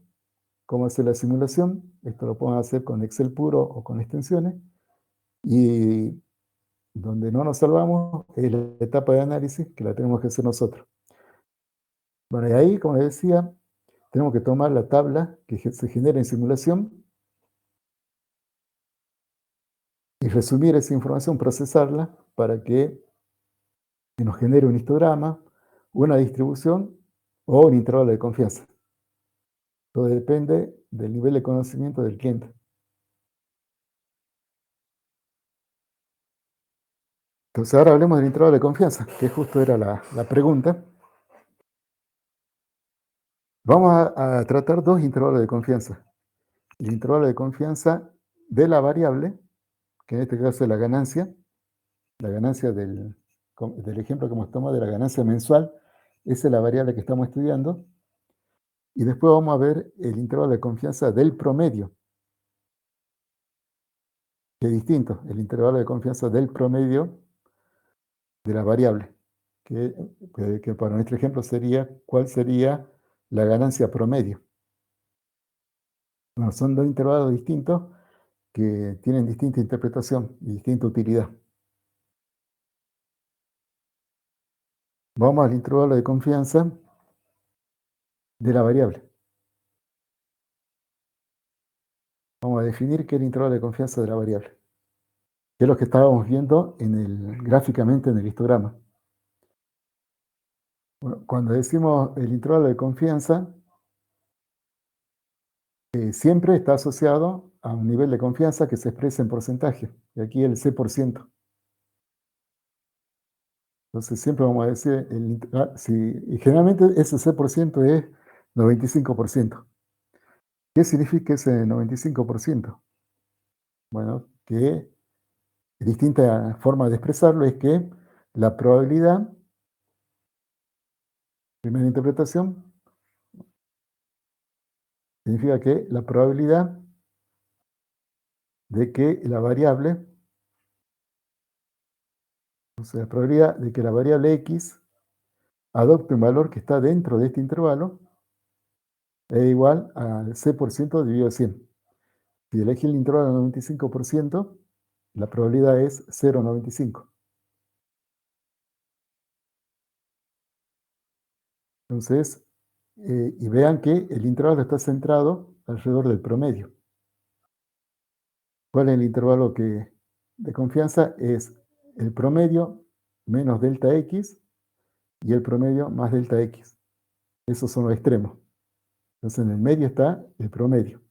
cómo hacer la simulación, esto lo podemos hacer con Excel puro o con extensiones, y donde no nos salvamos es la etapa de análisis, que la tenemos que hacer nosotros. Bueno, y ahí, como les decía, tenemos que tomar la tabla que se genera en simulación y resumir esa información, procesarla para que nos genere un histograma, una distribución o un intervalo de confianza. Todo depende del nivel de conocimiento del cliente. Entonces ahora hablemos del intervalo de confianza, que justo era la pregunta. Vamos a tratar dos intervalos de confianza. El intervalo de confianza de la variable, que en este caso es la ganancia del ejemplo que hemos tomado de la ganancia mensual, esa es la variable que estamos estudiando. Y después vamos a ver el intervalo de confianza del promedio, que es distinto, el intervalo de confianza del promedio de la variable, que para nuestro ejemplo sería, ¿cuál sería la ganancia promedio? Bueno, son dos intervalos distintos que tienen distinta interpretación y distinta utilidad. Vamos al intervalo de confianza de la variable. Vamos a definir qué es el intervalo de confianza de la variable, que es lo que estábamos viendo gráficamente en el histograma. Bueno, cuando decimos el intervalo de confianza, siempre está asociado a un nivel de confianza que se expresa en porcentaje, y aquí el C%. Entonces siempre vamos a decir, y generalmente ese C% es 95%. ¿Qué significa ese 95%? Bueno, que distinta forma de expresarlo es que la probabilidad, primera interpretación, significa que la probabilidad de que la variable, o sea, la probabilidad de que la variable X adopte un valor que está dentro de este intervalo es igual al C% dividido 100. Si elegí el intervalo 95%, la probabilidad es 0,95. Entonces, y vean que el intervalo está centrado alrededor del promedio. ¿Cuál es el intervalo de confianza? Es el promedio menos delta X y el promedio más delta X. Esos son los extremos. Entonces, en el medio está el promedio.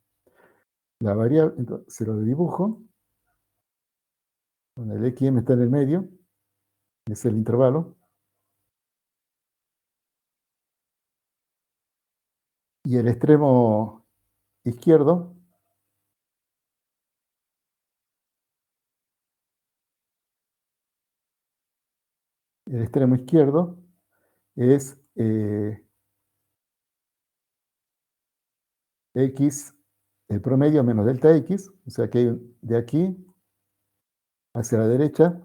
La variable, entonces, se lo dibujo. El XM está en el medio, es el intervalo. Y el extremo izquierdo es X, el promedio menos delta X, o sea que de aquí hacia la derecha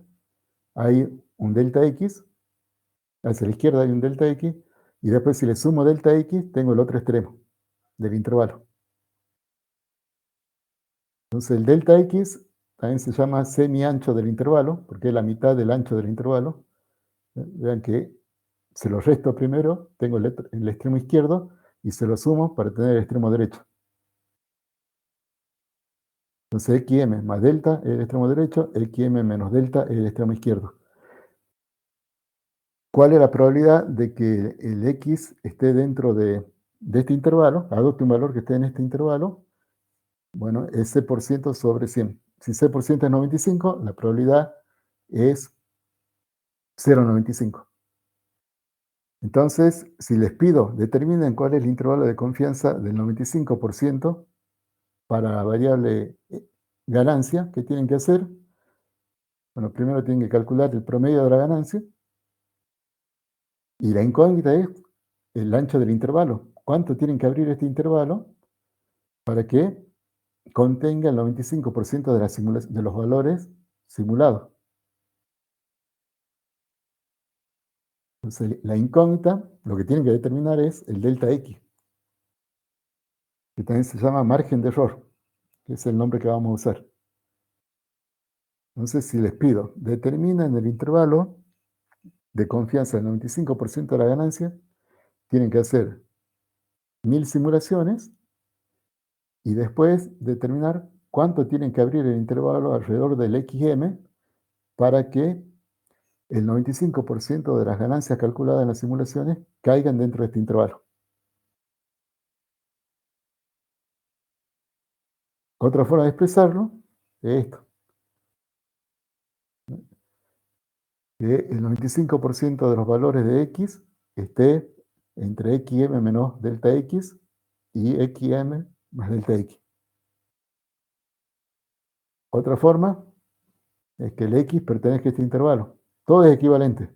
hay un delta X, hacia la izquierda hay un delta X, y después si le sumo delta X, tengo el otro extremo del intervalo. Entonces el delta X también se llama semi-ancho del intervalo, porque es la mitad del ancho del intervalo. Vean que se lo resto primero, tengo el extremo izquierdo, y se lo sumo para tener el extremo derecho. Entonces XM más delta es el extremo derecho, XM menos delta es el extremo izquierdo. ¿Cuál es la probabilidad de que el X esté dentro de este intervalo? Adopte un valor que esté en este intervalo. Bueno, es C% sobre 100. Si C% es 95, la probabilidad es 0,95. Entonces, si les pido, determinen cuál es el intervalo de confianza del 95% para la variable ganancia, ¿qué tienen que hacer? Bueno, primero tienen que calcular el promedio de la ganancia y la incógnita es el ancho del intervalo. ¿Cuánto tienen que abrir este intervalo para que contenga el 95% de los valores simulados? Entonces, la incógnita, lo que tienen que determinar es el delta X, que también se llama margen de error, que es el nombre que vamos a usar. Entonces, si les pido, determinen el intervalo de confianza del 95% de la ganancia, tienen que hacer 1000 simulaciones y después determinar cuánto tienen que abrir el intervalo alrededor del XM para que el 95% de las ganancias calculadas en las simulaciones caigan dentro de este intervalo. Otra forma de expresarlo es esto. Que el 95% de los valores de X esté entre XM menos delta X y XM más delta X. Otra forma es que el X pertenezca a este intervalo. Todo es equivalente.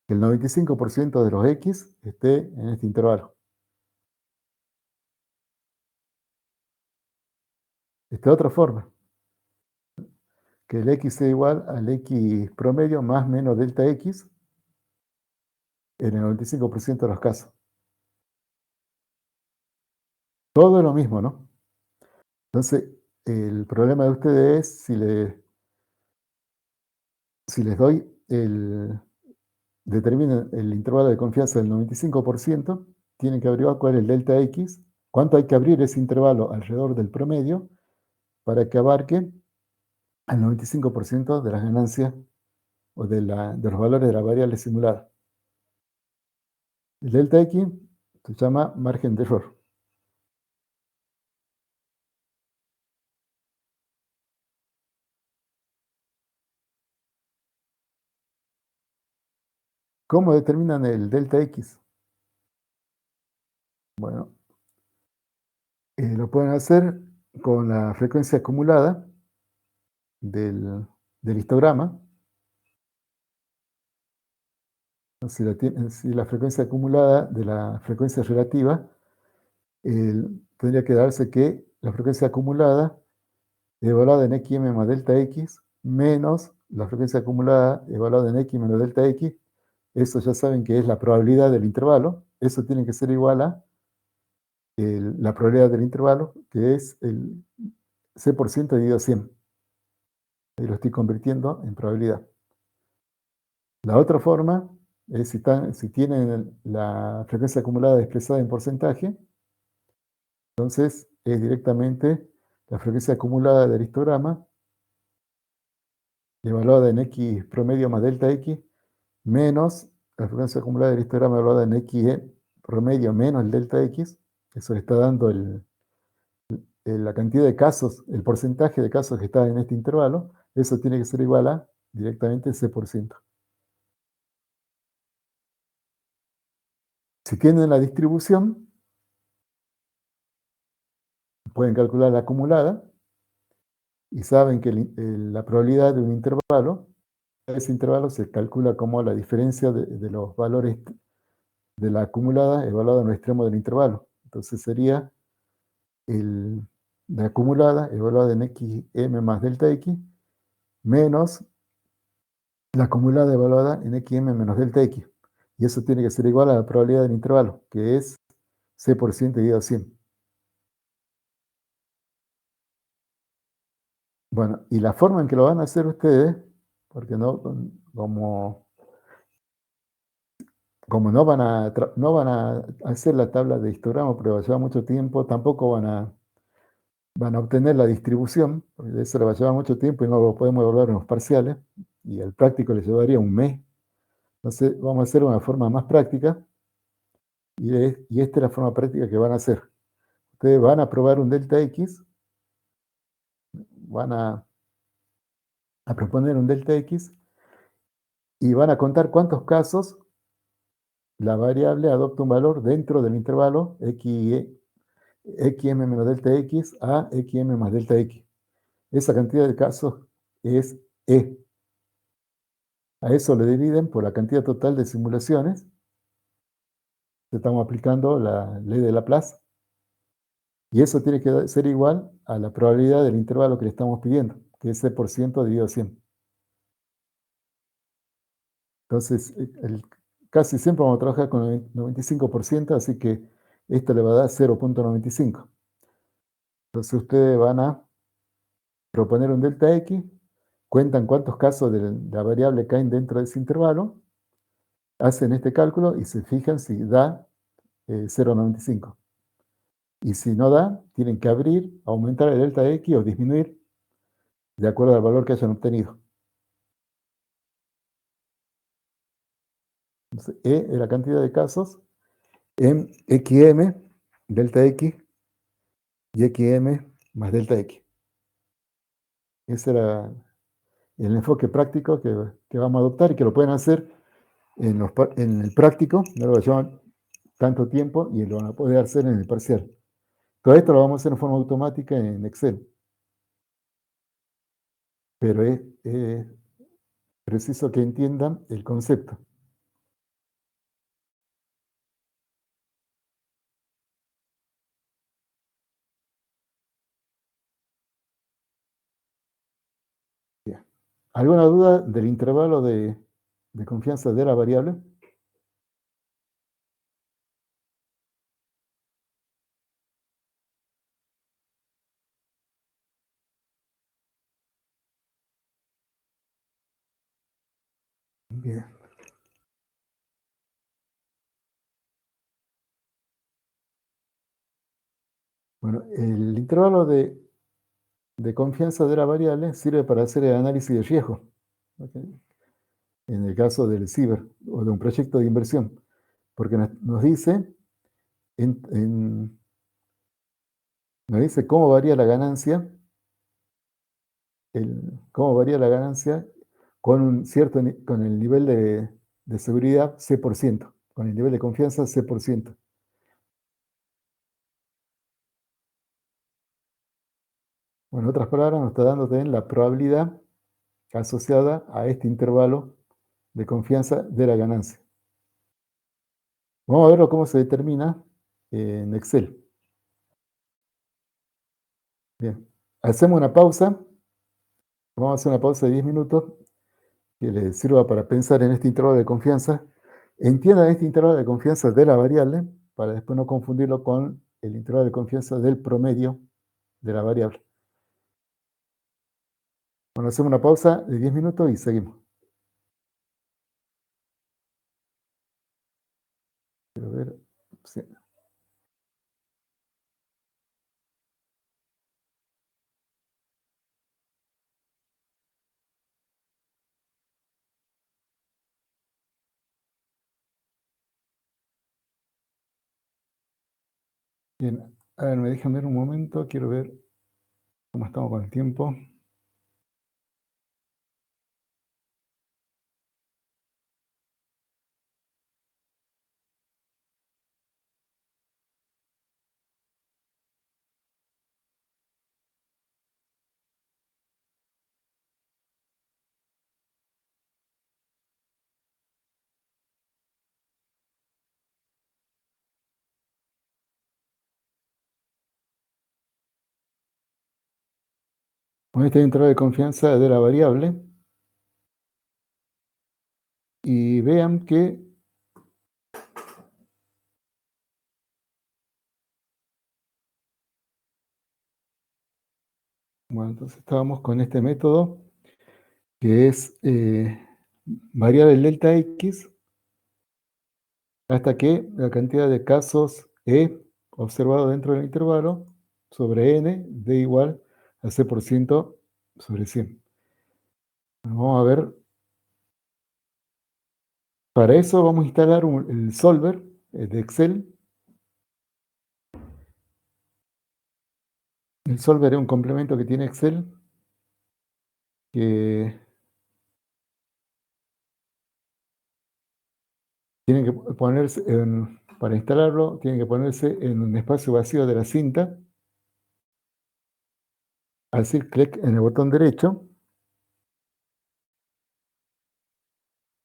Que el 95% de los X esté en este intervalo. Esta otra forma. Que el X sea igual al X promedio más menos delta X en el 95% de los casos. Todo es lo mismo, ¿no? Entonces, el problema de ustedes es si les doy determinen el intervalo de confianza del 95%, tienen que averiguar cuál es el delta X, cuánto hay que abrir ese intervalo alrededor del promedio para que abarque al 95% de las ganancias o de los valores de la variable simulada. El delta X se llama margen de error. ¿Cómo determinan el delta X? Bueno, lo pueden hacer con la frecuencia acumulada del histograma. Si la frecuencia acumulada de la frecuencia relativa, tendría que darse que la frecuencia acumulada evaluada en XM más delta X menos la frecuencia acumulada evaluada en X menos delta X. Eso ya saben que es la probabilidad del intervalo. Eso tiene que ser igual a la probabilidad del intervalo, que es el C% dividido 100. Ahí lo estoy convirtiendo en probabilidad. La otra forma es si tienen la frecuencia acumulada expresada en porcentaje, entonces es directamente la frecuencia acumulada del histograma evaluada en X promedio más delta X menos la frecuencia acumulada del histograma evaluada en X promedio menos el delta X. Eso le está dando la cantidad de casos, el porcentaje de casos que está en este intervalo. Eso tiene que ser igual a directamente C%. Si tienen la distribución, pueden calcular la acumulada y saben que la probabilidad de un intervalo, ese intervalo se calcula como la diferencia de los valores de la acumulada evaluada en el extremo del intervalo. Entonces sería la acumulada evaluada en XM más delta X menos la acumulada evaluada en XM menos delta X. Y eso tiene que ser igual a la probabilidad del intervalo, que es C% dividido a 100. Bueno, y la forma en que lo van a hacer ustedes, porque como no van a hacer la tabla de histograma, porque va a llevar mucho tiempo, tampoco van a obtener la distribución, porque eso le va a llevar mucho tiempo y no lo podemos evaluar en los parciales, y el práctico le llevaría un mes. Entonces vamos a hacer una forma más práctica, y esta es la forma práctica que van a hacer. Ustedes van a probar un delta X, van a proponer un delta X, y van a contar cuántos casos la variable adopta un valor dentro del intervalo xm menos delta x a xm más delta x. Esa cantidad de casos es E. A eso le dividen por la cantidad total de simulaciones. Estamos aplicando la ley de Laplace. Y eso tiene que ser igual a la probabilidad del intervalo que le estamos pidiendo, que es C% dividido 100. Entonces, casi siempre vamos a trabajar con el 95%, así que esto le va a dar 0.95. Entonces, ustedes van a proponer un delta X, cuentan cuántos casos de la variable caen dentro de ese intervalo, hacen este cálculo y se fijan si da 0.95. Y si no da, tienen que abrir, aumentar el delta X o disminuir de acuerdo al valor que hayan obtenido. Entonces, E es la cantidad de casos en XM, delta X, y XM más delta X. Ese era el enfoque práctico que vamos a adoptar y que lo pueden hacer en el práctico, no lo llevan tanto tiempo y lo van a poder hacer en el parcial. Todo esto lo vamos a hacer en forma automática en Excel. Pero es preciso que entiendan el concepto. Bien. ¿Alguna duda del intervalo de confianza de la variable? Bien. Bueno, el intervalo de confianza de la variable sirve para hacer el análisis de riesgo. ¿Okay? En el caso del ciber o de un proyecto de inversión, porque nos dice, nos dice cómo varía la ganancia, cómo varía la ganancia con con el nivel de seguridad C%, con el nivel de confianza C%. Bueno, en otras palabras, nos está dando también la probabilidad asociada a este intervalo de confianza de la ganancia. Vamos a verlo cómo se determina en Excel. Bien, hacemos una pausa. Vamos a hacer una pausa de 10 minutos que les sirva para pensar en este intervalo de confianza. Entiendan este intervalo de confianza de la variable para después no confundirlo con el intervalo de confianza del promedio de la variable. Bueno, hacemos una pausa de 10 minutos y seguimos. Quiero ver. Sí. Bien, a ver, me dejan ver un momento, quiero ver cómo estamos con el tiempo. Con este intervalo de confianza de la variable y vean que bueno, entonces estábamos con este método que es variar el delta X hasta que la cantidad de casos E observado dentro del intervalo sobre N dé igual a C% sobre 100. Vamos a ver. Para eso vamos a instalar el solver de Excel. El solver es un complemento que tiene Excel que tienen que ponerse, para instalarlo, tienen que ponerse en un espacio vacío de la cinta, hacer clic en el botón derecho,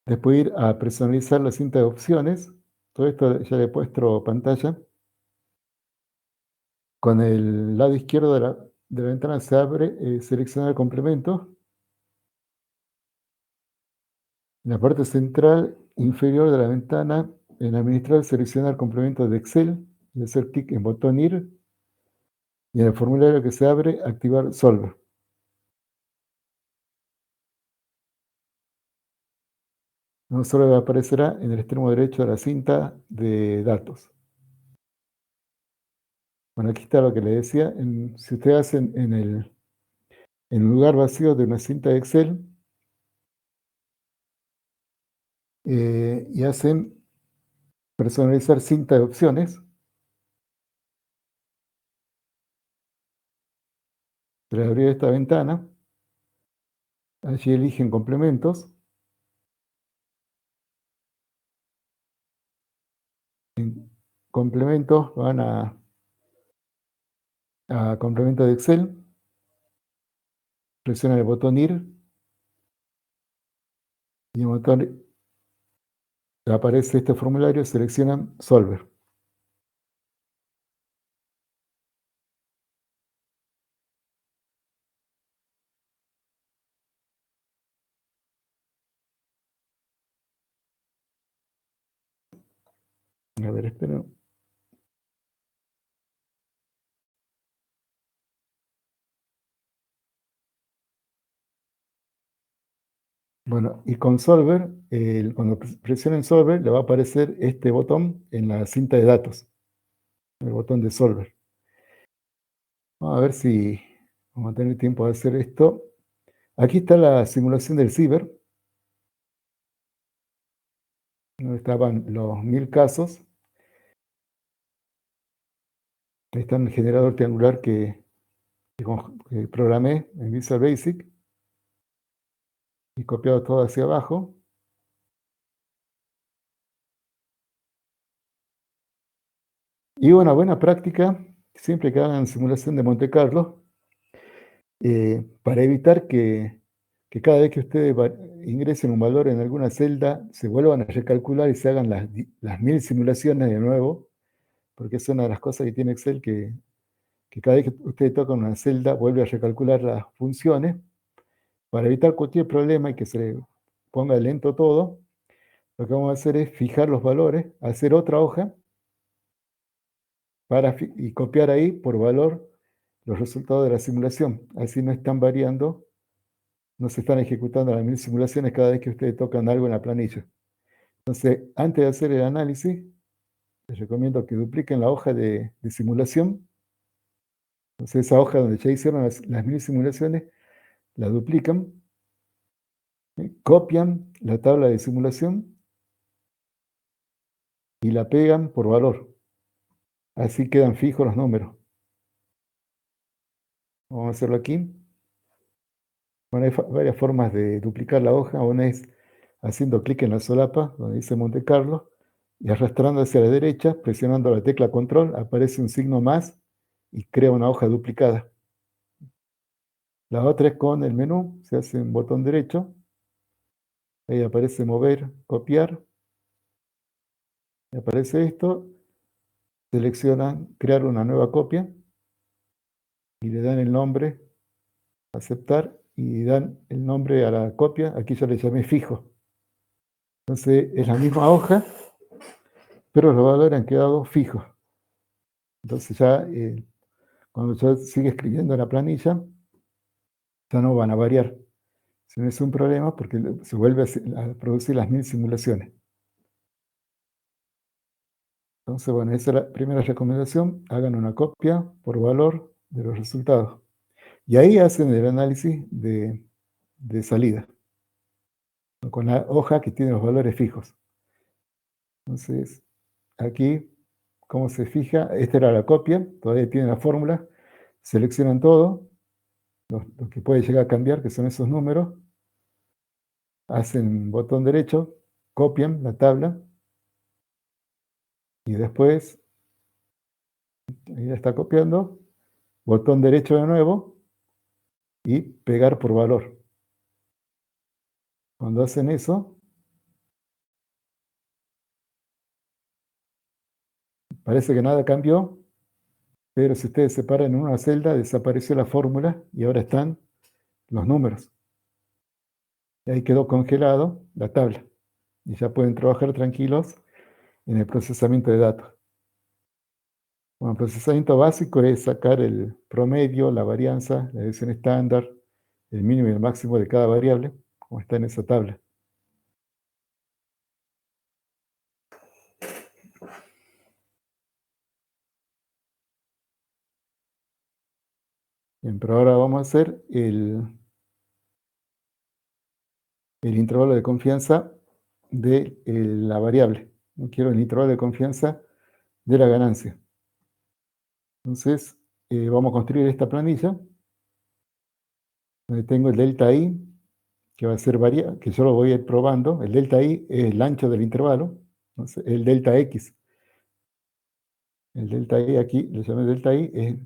después ir a personalizar la cinta de opciones. Todo esto ya le he puesto pantalla. Con el lado izquierdo de la ventana se abre seleccionar complementos. En la parte central inferior de la ventana, en administrar, seleccionar complementos de Excel y hacer clic en botón ir. Y en el formulario que se abre, activar Solver. No solo aparecerá en el extremo derecho de la cinta de datos. Bueno, aquí está lo que le decía. Si ustedes hacen en un lugar vacío de una cinta de Excel y hacen personalizar cinta de opciones, se les abrirá esta ventana. Allí eligen complementos. En complementos van a complemento de Excel. Presionan el botón ir. Y en el botón aparece este formulario, seleccionan Solver. A ver, espero. Bueno, y con Solver, cuando presionen Solver, le va a aparecer este botón en la cinta de datos, el botón de Solver. Vamos a ver si vamos a tener tiempo de hacer esto. Aquí está la simulación del ciber, donde estaban los 1000 casos. Ahí está el generador triangular que programé en Visual Basic y copiado todo hacia abajo. Y una buena práctica, siempre que hagan simulación de Monte Carlo, para evitar que cada vez que ustedes ingresen un valor en alguna celda, se vuelvan a recalcular y se hagan las 1000 simulaciones de nuevo, porque es una de las cosas que tiene Excel, que cada vez que ustedes tocan una celda, vuelve a recalcular las funciones. Para evitar cualquier problema y que se ponga lento todo, lo que vamos a hacer es fijar los valores, hacer otra hoja y copiar ahí por valor los resultados de la simulación. Así no están variando, no se están ejecutando las 1000 simulaciones cada vez que ustedes tocan algo en la planilla. Entonces, antes de hacer el análisis, les recomiendo que dupliquen la hoja de simulación. Entonces, esa hoja donde ya hicieron las 1000 simulaciones, la duplican, copian la tabla de simulación y la pegan por valor. Así quedan fijos los números. Vamos a hacerlo aquí. Bueno, hay varias formas de duplicar la hoja. Una es haciendo clic en la solapa, donde dice Monte Carlo, y arrastrando hacia la derecha, presionando la tecla control, aparece un signo más y crea una hoja duplicada. La otra es con el menú, se hace un botón derecho, ahí aparece mover, copiar, y aparece esto, seleccionan crear una nueva copia y le dan el nombre, aceptar, y dan el nombre a la copia, aquí yo le llamé fijo. Entonces es la misma hoja, pero los valores han quedado fijos. Entonces ya cuando yo sigue escribiendo en la planilla, ya no van a variar. Si no es un problema porque se vuelve a producir las 1000 simulaciones. Entonces, bueno, esa es la primera recomendación. Hagan una copia por valor de los resultados. Y ahí hacen el análisis de salida, con la hoja que tiene los valores fijos. Entonces, aquí, ¿cómo se fija? Esta era la copia, todavía tiene la fórmula. Seleccionan todo, lo que puede llegar a cambiar, que son esos números. Hacen botón derecho, copian la tabla, Y después, ahí la está copiando, botón derecho de nuevo y pegar por valor. Cuando hacen eso, parece que nada cambió, pero si ustedes separan en una celda, desapareció la fórmula y ahora están los números. Y ahí quedó congelado la tabla. Y ya pueden trabajar tranquilos en el procesamiento de datos. Bueno, el procesamiento básico es sacar el promedio, la varianza, la desviación estándar, el mínimo y el máximo de cada variable, como está en esa tabla. Bien, pero ahora vamos a hacer el intervalo de confianza de la variable. No quiero el intervalo de confianza de la ganancia. Entonces, vamos a construir esta planilla, donde tengo el delta i, que va a ser variable, que yo lo voy a ir probando. El delta i es el ancho del intervalo. Entonces, el delta x. El delta i aquí, le llamé delta i, es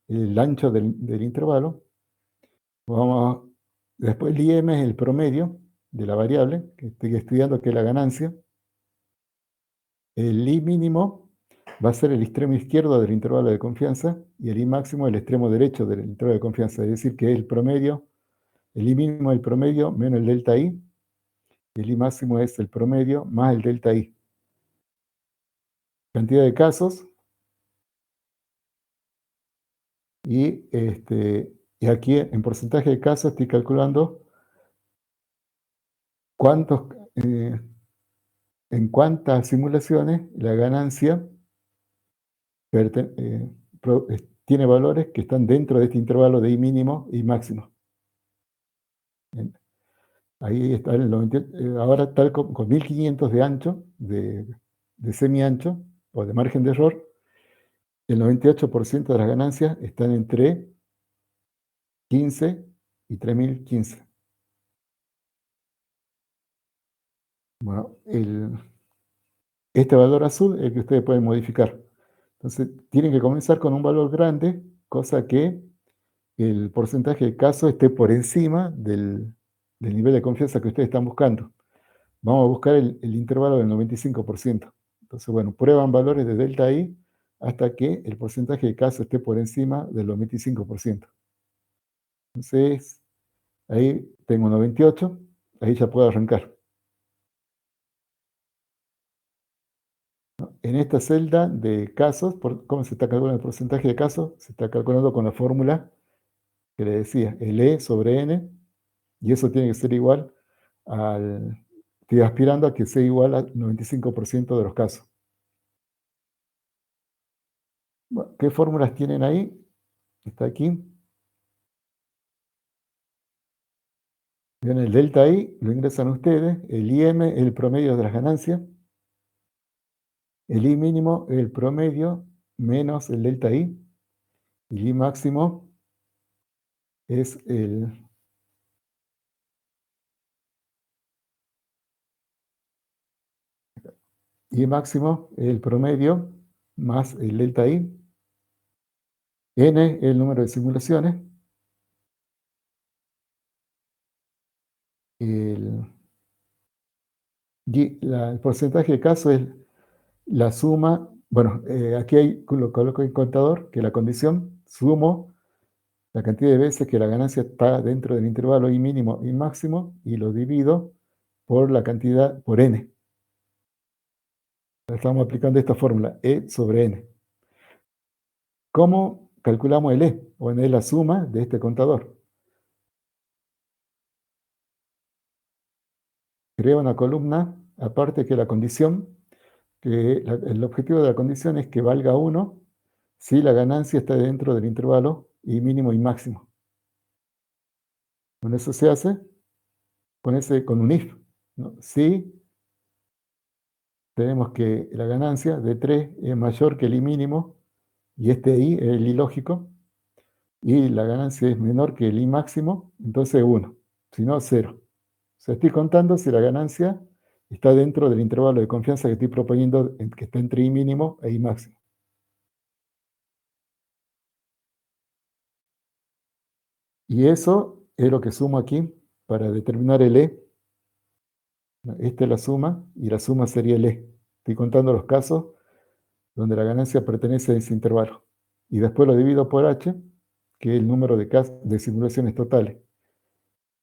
el ancho del intervalo. Después el IM es el promedio de la variable, que estoy estudiando, que es la ganancia. El I mínimo va a ser el extremo izquierdo del intervalo de confianza y el I máximo el extremo derecho del intervalo de confianza. Es decir, que el promedio, el I mínimo es el promedio menos el delta I, y el I máximo es el promedio más el delta I. Cantidad de casos. Y aquí en porcentaje de casos estoy calculando en cuántas simulaciones la ganancia tiene valores que están dentro de este intervalo de I mínimo y máximo. Bien. Ahí está el 98, ahora está con 1500 de ancho, de semi-ancho o de margen de error. El 98% de las ganancias están entre 15 y 3015. Bueno, este valor azul es el que ustedes pueden modificar. Entonces, tienen que comenzar con un valor grande, cosa que el porcentaje de casos esté por encima del nivel de confianza que ustedes están buscando. Vamos a buscar el intervalo del 95%. Entonces, bueno, prueban valores de delta I hasta que el porcentaje de casos esté por encima del 95%. Entonces, ahí tengo 98, ahí ya puedo arrancar. En esta celda de casos, ¿cómo se está calculando el porcentaje de casos? Se está calculando con la fórmula que le decía, el E sobre N, y eso tiene que ser igual estoy aspirando a que sea igual al 95% de los casos. Bueno, ¿qué fórmulas tienen ahí? Está aquí. Bien, el delta I lo ingresan ustedes, el IM es el promedio de las ganancias, el I mínimo es el promedio menos el delta I, y el I máximo es el I máximo es el promedio más el delta I, N es el número de simulaciones, el porcentaje de casos es la suma, bueno, aquí lo coloco en contador, que la condición, sumo la cantidad de veces que la ganancia está dentro del intervalo I mínimo y máximo, y lo divido por la cantidad, por N. Estamos aplicando esta fórmula, E sobre N. ¿Cómo calculamos el E? Bueno, es la suma de este contador. Creo una columna, aparte que la condición, el objetivo de la condición es que valga 1 si la ganancia está dentro del intervalo I mínimo y máximo. Con eso se hace, con un if, ¿no? Si tenemos que la ganancia de 3 es mayor que el I mínimo, y este I es el I lógico, y la ganancia es menor que el I máximo, entonces 1, si no 0. O sea, estoy contando si la ganancia está dentro del intervalo de confianza que estoy proponiendo, que está entre I mínimo e I máximo. Y eso es lo que sumo aquí para determinar el E. Esta es la suma, y la suma sería el E. Estoy contando los casos donde la ganancia pertenece a ese intervalo. Y después lo divido por H, que es el número de simulaciones totales.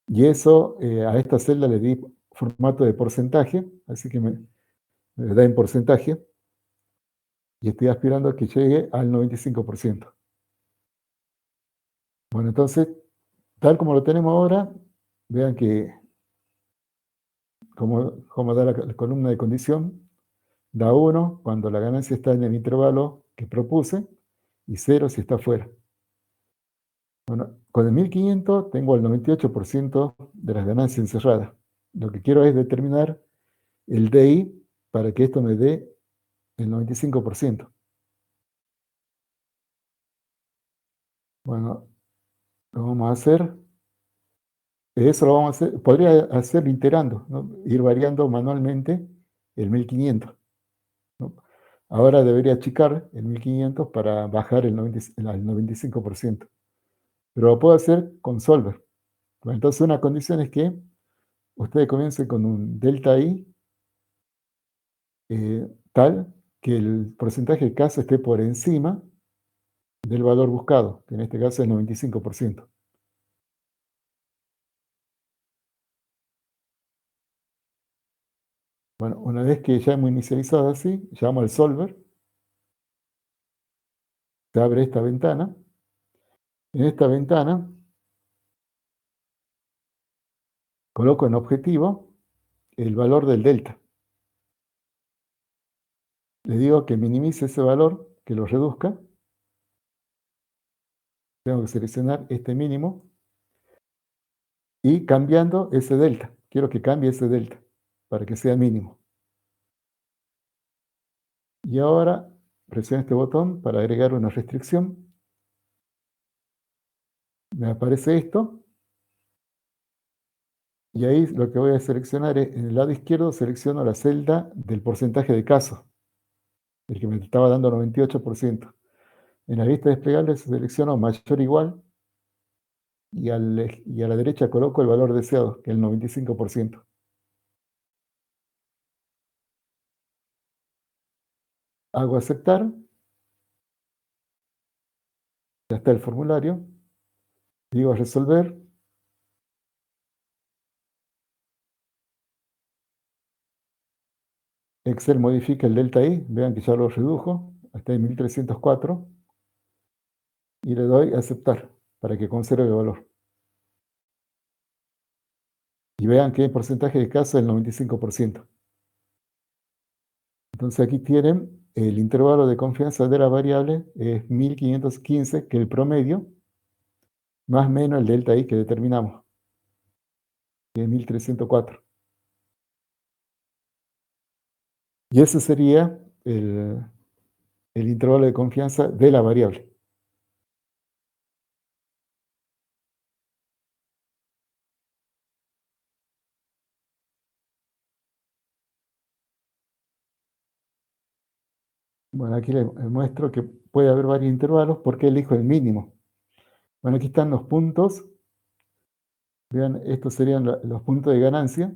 Y eso, a esta celda le di formato de porcentaje, así que me da en porcentaje, y estoy aspirando a que llegue al 95%. Bueno, entonces, tal como lo tenemos ahora, vean que como da la columna de condición, da 1 cuando la ganancia está en el intervalo que propuse, y 0 si está fuera. Bueno, con el 1500 tengo el 98% de las ganancias encerradas. Lo que quiero es determinar el DI para que esto me dé el 95%. Bueno, lo vamos a hacer. Eso lo vamos a hacer. Podría hacerlo iterando, ¿no? Ir variando manualmente el 1500, ¿no? Ahora debería achicar el 1500 para bajar el 95%. Pero lo puedo hacer con Solver. Bueno, entonces una condición es que ustedes comiencen con un delta I tal que el porcentaje de caso esté por encima del valor buscado, que en este caso es 95%. Bueno, una vez que ya hemos inicializado así, llamo al solver, se abre esta ventana. En esta ventana coloco en objetivo el valor del delta. Le digo que minimice ese valor, que lo reduzca. Tengo que seleccionar este mínimo y cambiando ese delta. Quiero que cambie ese delta para que sea mínimo. Y ahora presiono este botón para agregar una restricción. Me aparece esto. Y ahí lo que voy a seleccionar es, en el lado izquierdo selecciono la celda del porcentaje de casos, el que me estaba dando 98%. En la lista desplegable selecciono mayor o igual y a la derecha coloco el valor deseado, que es el 95%. Hago aceptar. Ya está el formulario. Digo resolver. Excel modifica el delta I. Vean que ya lo redujo. Hasta en 1304. Y le doy a aceptar para que conserve el valor. Y vean que el porcentaje de casos es el 95%. Entonces aquí tienen el intervalo de confianza de la variable, es 1515, que es el promedio, más menos el delta I que determinamos, que es 1304. Y ese sería el intervalo de confianza de la variable. Bueno, aquí les muestro que puede haber varios intervalos porque elijo el mínimo. Bueno, aquí están los puntos. Vean, estos serían los puntos de ganancia.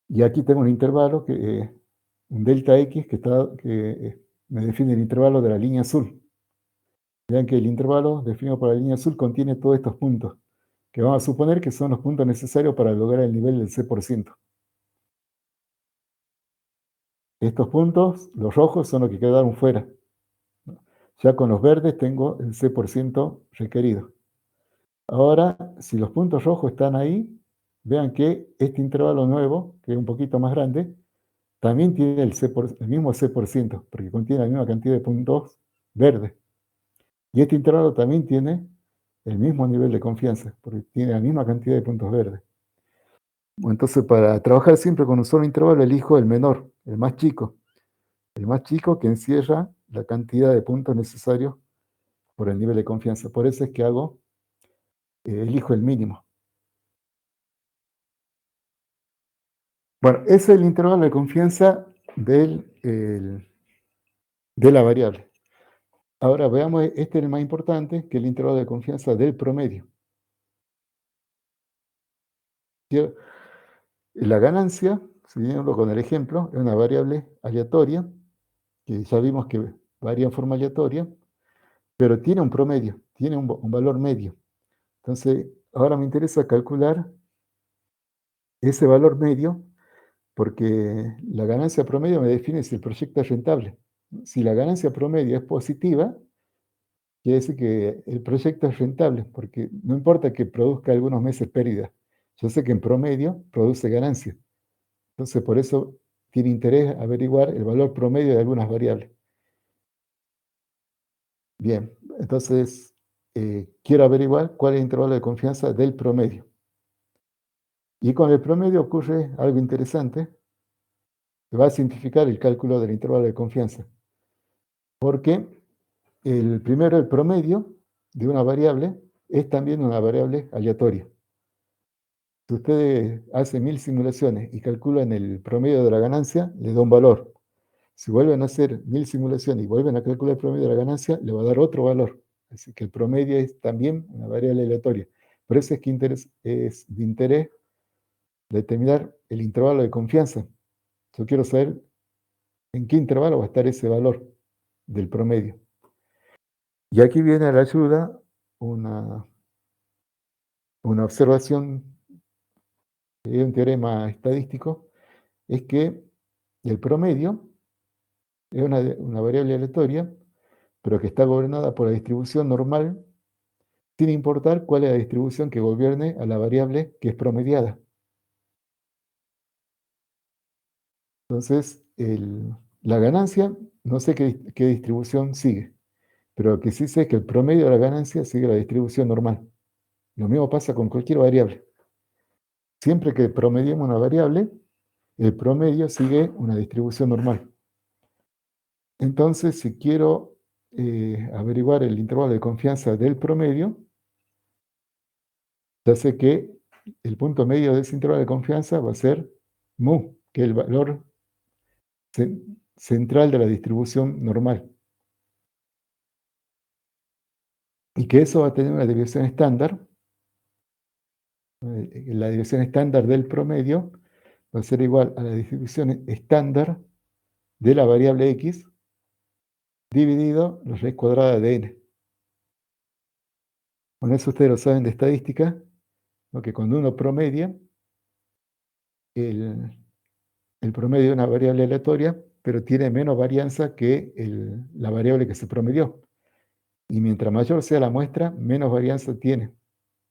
Y aquí tengo un intervalo, un delta X, que me define el intervalo de la línea azul. Vean que el intervalo definido por la línea azul contiene todos estos puntos, que vamos a suponer que son los puntos necesarios para lograr el nivel del C%. Estos puntos, los rojos, son los que quedaron fuera. Ya con los verdes tengo el C% requerido. Ahora, si los puntos rojos están ahí, vean que este intervalo nuevo, que es un poquito más grande, también tiene el mismo C%, porque contiene la misma cantidad de puntos verdes. Y este intervalo también tiene el mismo nivel de confianza, porque tiene la misma cantidad de puntos verdes. Bueno, entonces, para trabajar siempre con un solo intervalo, elijo el menor, el más chico que encierra la cantidad de puntos necesarios por el nivel de confianza. Por eso es que elijo el mínimo. Bueno, ese es el intervalo de confianza de la variable. Ahora veamos, este es el más importante, que es el intervalo de confianza del promedio. La ganancia, siguiendo con el ejemplo, es una variable aleatoria, que ya vimos que varía en forma aleatoria, pero tiene un promedio, tiene un valor medio. Entonces, ahora me interesa calcular ese valor medio, porque la ganancia promedio me define si el proyecto es rentable. Si la ganancia promedio es positiva, quiere decir que el proyecto es rentable, porque no importa que produzca algunos meses pérdida, yo sé que en promedio produce ganancia. Entonces, por eso tiene interés averiguar el valor promedio de algunas variables. Bien, entonces quiero averiguar cuál es el intervalo de confianza del promedio. Y con el promedio ocurre algo interesante, que va a simplificar el cálculo del intervalo de confianza. Porque primero, el promedio de una variable es también una variable aleatoria. Si ustedes hacen 1000 simulaciones y calculan el promedio de la ganancia, le da un valor. Si vuelven a hacer 1000 simulaciones y vuelven a calcular el promedio de la ganancia, le va a dar otro valor. Así que el promedio es también una variable aleatoria. Por eso es que es de interés determinar el intervalo de confianza. Yo quiero saber en qué intervalo va a estar ese valor del promedio. Y aquí viene a la ayuda una observación de un teorema estadístico, es que el promedio es una variable aleatoria, pero que está gobernada por la distribución normal, sin importar cuál es la distribución que gobierne a la variable que es promediada. Entonces, la ganancia, no sé qué distribución sigue, pero lo que sí sé es que el promedio de la ganancia sigue la distribución normal. Lo mismo pasa con cualquier variable. Siempre que promediemos una variable, el promedio sigue una distribución normal. Entonces, si quiero averiguar el intervalo de confianza del promedio, ya sé que el punto medio de ese intervalo de confianza va a ser mu, que es el valor central de la distribución normal. Y que eso va a tener una desviación estándar. La desviación estándar del promedio va a ser igual a la distribución estándar de la variable x dividido la raíz cuadrada de n. Con eso ustedes lo saben de estadística, ¿no? Que cuando uno promedia, el promedio es una variable aleatoria, pero tiene menos varianza que la variable que se promedió. Y mientras mayor sea la muestra, menos varianza tiene.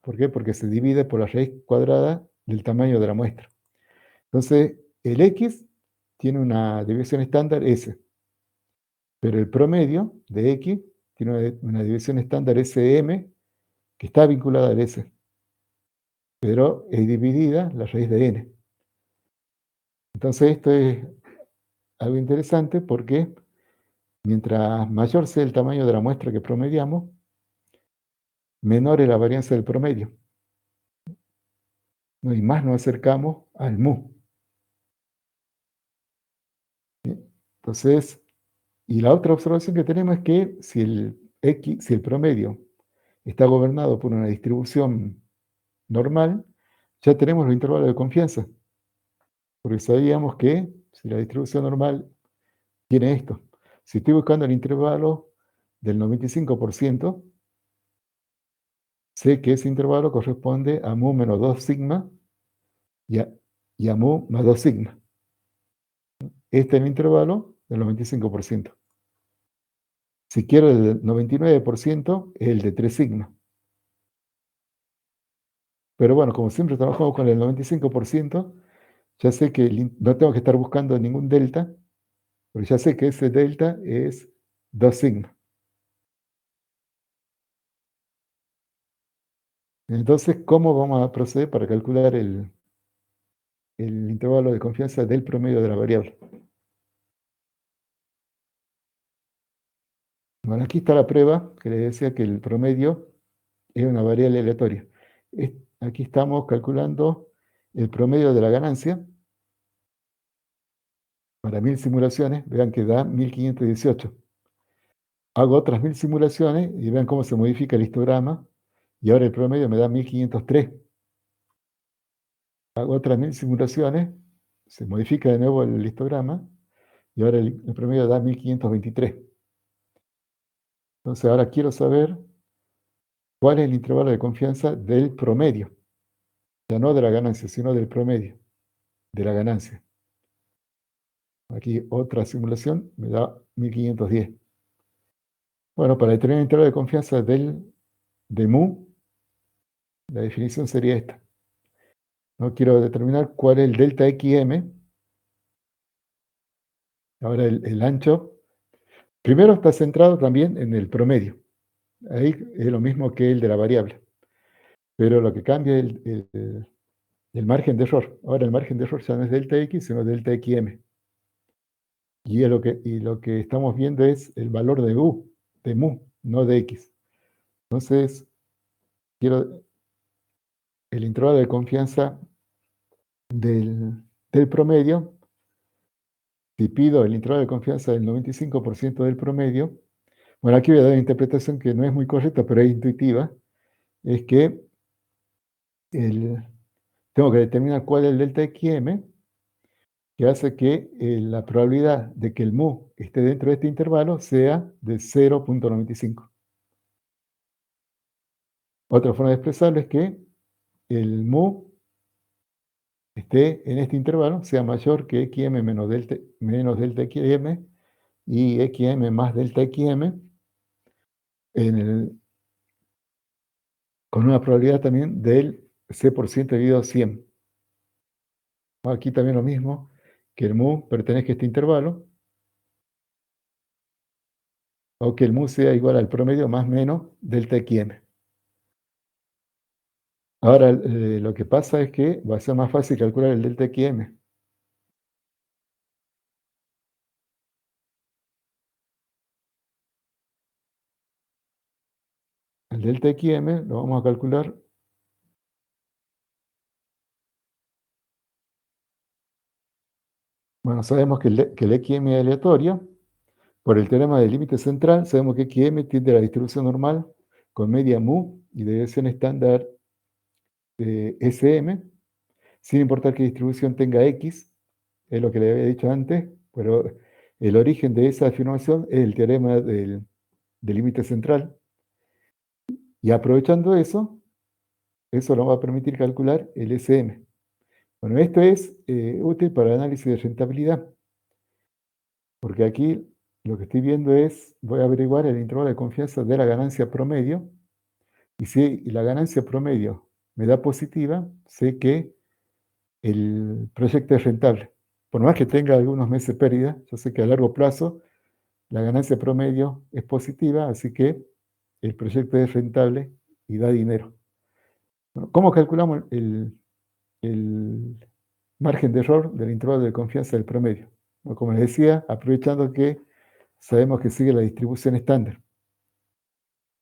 ¿Por qué? Porque se divide por la raíz cuadrada del tamaño de la muestra. Entonces, el x tiene una división estándar S, pero el promedio de x tiene una división estándar SM que está vinculada al S, pero es dividida la raíz de n. Entonces, esto es algo interesante porque mientras mayor sea el tamaño de la muestra que promediamos, menor es la varianza del promedio. Y más nos acercamos al mu. Entonces, y la otra observación que tenemos es que si el promedio está gobernado por una distribución normal, ya tenemos los intervalos de confianza. Porque sabíamos que si la distribución normal tiene esto, si estoy buscando el intervalo del 95%, sé que ese intervalo corresponde a mu menos 2 sigma y a mu más 2 sigma. Este es el intervalo del 95%. Si quiero el del 99%, es el de 3 sigma. Pero bueno, como siempre trabajamos con el 95%, ya sé que no tengo que estar buscando ningún delta, porque ya sé que ese delta es 2 sigma. Entonces, ¿cómo vamos a proceder para calcular el intervalo de confianza del promedio de la variable? Bueno, aquí está la prueba que les decía que el promedio es una variable aleatoria. Aquí estamos calculando el promedio de la ganancia, para 1000 simulaciones, vean que da 1518. Hago otras 1000 simulaciones y vean cómo se modifica el histograma, y ahora el promedio me da 1503. Hago otras 1000 simulaciones, se modifica de nuevo el histograma, y ahora el promedio da 1523. Entonces ahora quiero saber cuál es el intervalo de confianza del promedio. Ya no de la ganancia, sino del promedio de la ganancia. Aquí otra simulación me da 1510. Bueno, para determinar el intervalo de confianza de mu, la definición sería esta. No quiero determinar cuál es el delta XM. Ahora el ancho, primero está centrado también en el promedio. Ahí es lo mismo que el de la variable. Pero lo que cambia es el margen de error. Ahora el margen de error ya no es delta X, sino delta XM. Y lo que estamos viendo es el valor de mu, no de X. Entonces, quiero el intervalo de confianza del promedio. Si pido el intervalo de confianza del 95% del promedio, bueno, aquí voy a dar una interpretación que no es muy correcta, pero es intuitiva, es que tengo que determinar cuál es el delta XM, que hace que la probabilidad de que el mu esté dentro de este intervalo sea de 0.95. Otra forma de expresarlo es que el mu esté en este intervalo sea mayor que xm menos delta xm y xm más delta xm con una probabilidad también del c% dividido a 100. Aquí también lo mismo, que el mu pertenezca a este intervalo, o que el mu sea igual al promedio más menos delta xm. Ahora, lo que pasa es que va a ser más fácil calcular el delta xm. El delta xm lo vamos a calcular. Bueno, sabemos que el xm es aleatorio. Por el teorema del límite central, sabemos que xm tiende a la distribución normal con media mu y deviación estándar Sm, sin importar qué distribución tenga x, es lo que le había dicho antes, pero el origen de esa afirmación es el teorema del límite central. Y aprovechando eso nos va a permitir calcular el Sm. Bueno, esto es útil para el análisis de rentabilidad, porque aquí lo que estoy viendo es, voy a averiguar el intervalo de confianza de la ganancia promedio, y si la ganancia promedio me da positiva, sé que el proyecto es rentable. Por más que tenga algunos meses de pérdida, yo sé que a largo plazo la ganancia promedio es positiva, así que el proyecto es rentable y da dinero. Bueno, ¿cómo calculamos el margen de error del intervalo de confianza del promedio? Bueno, como les decía, aprovechando que sabemos que sigue la distribución estándar.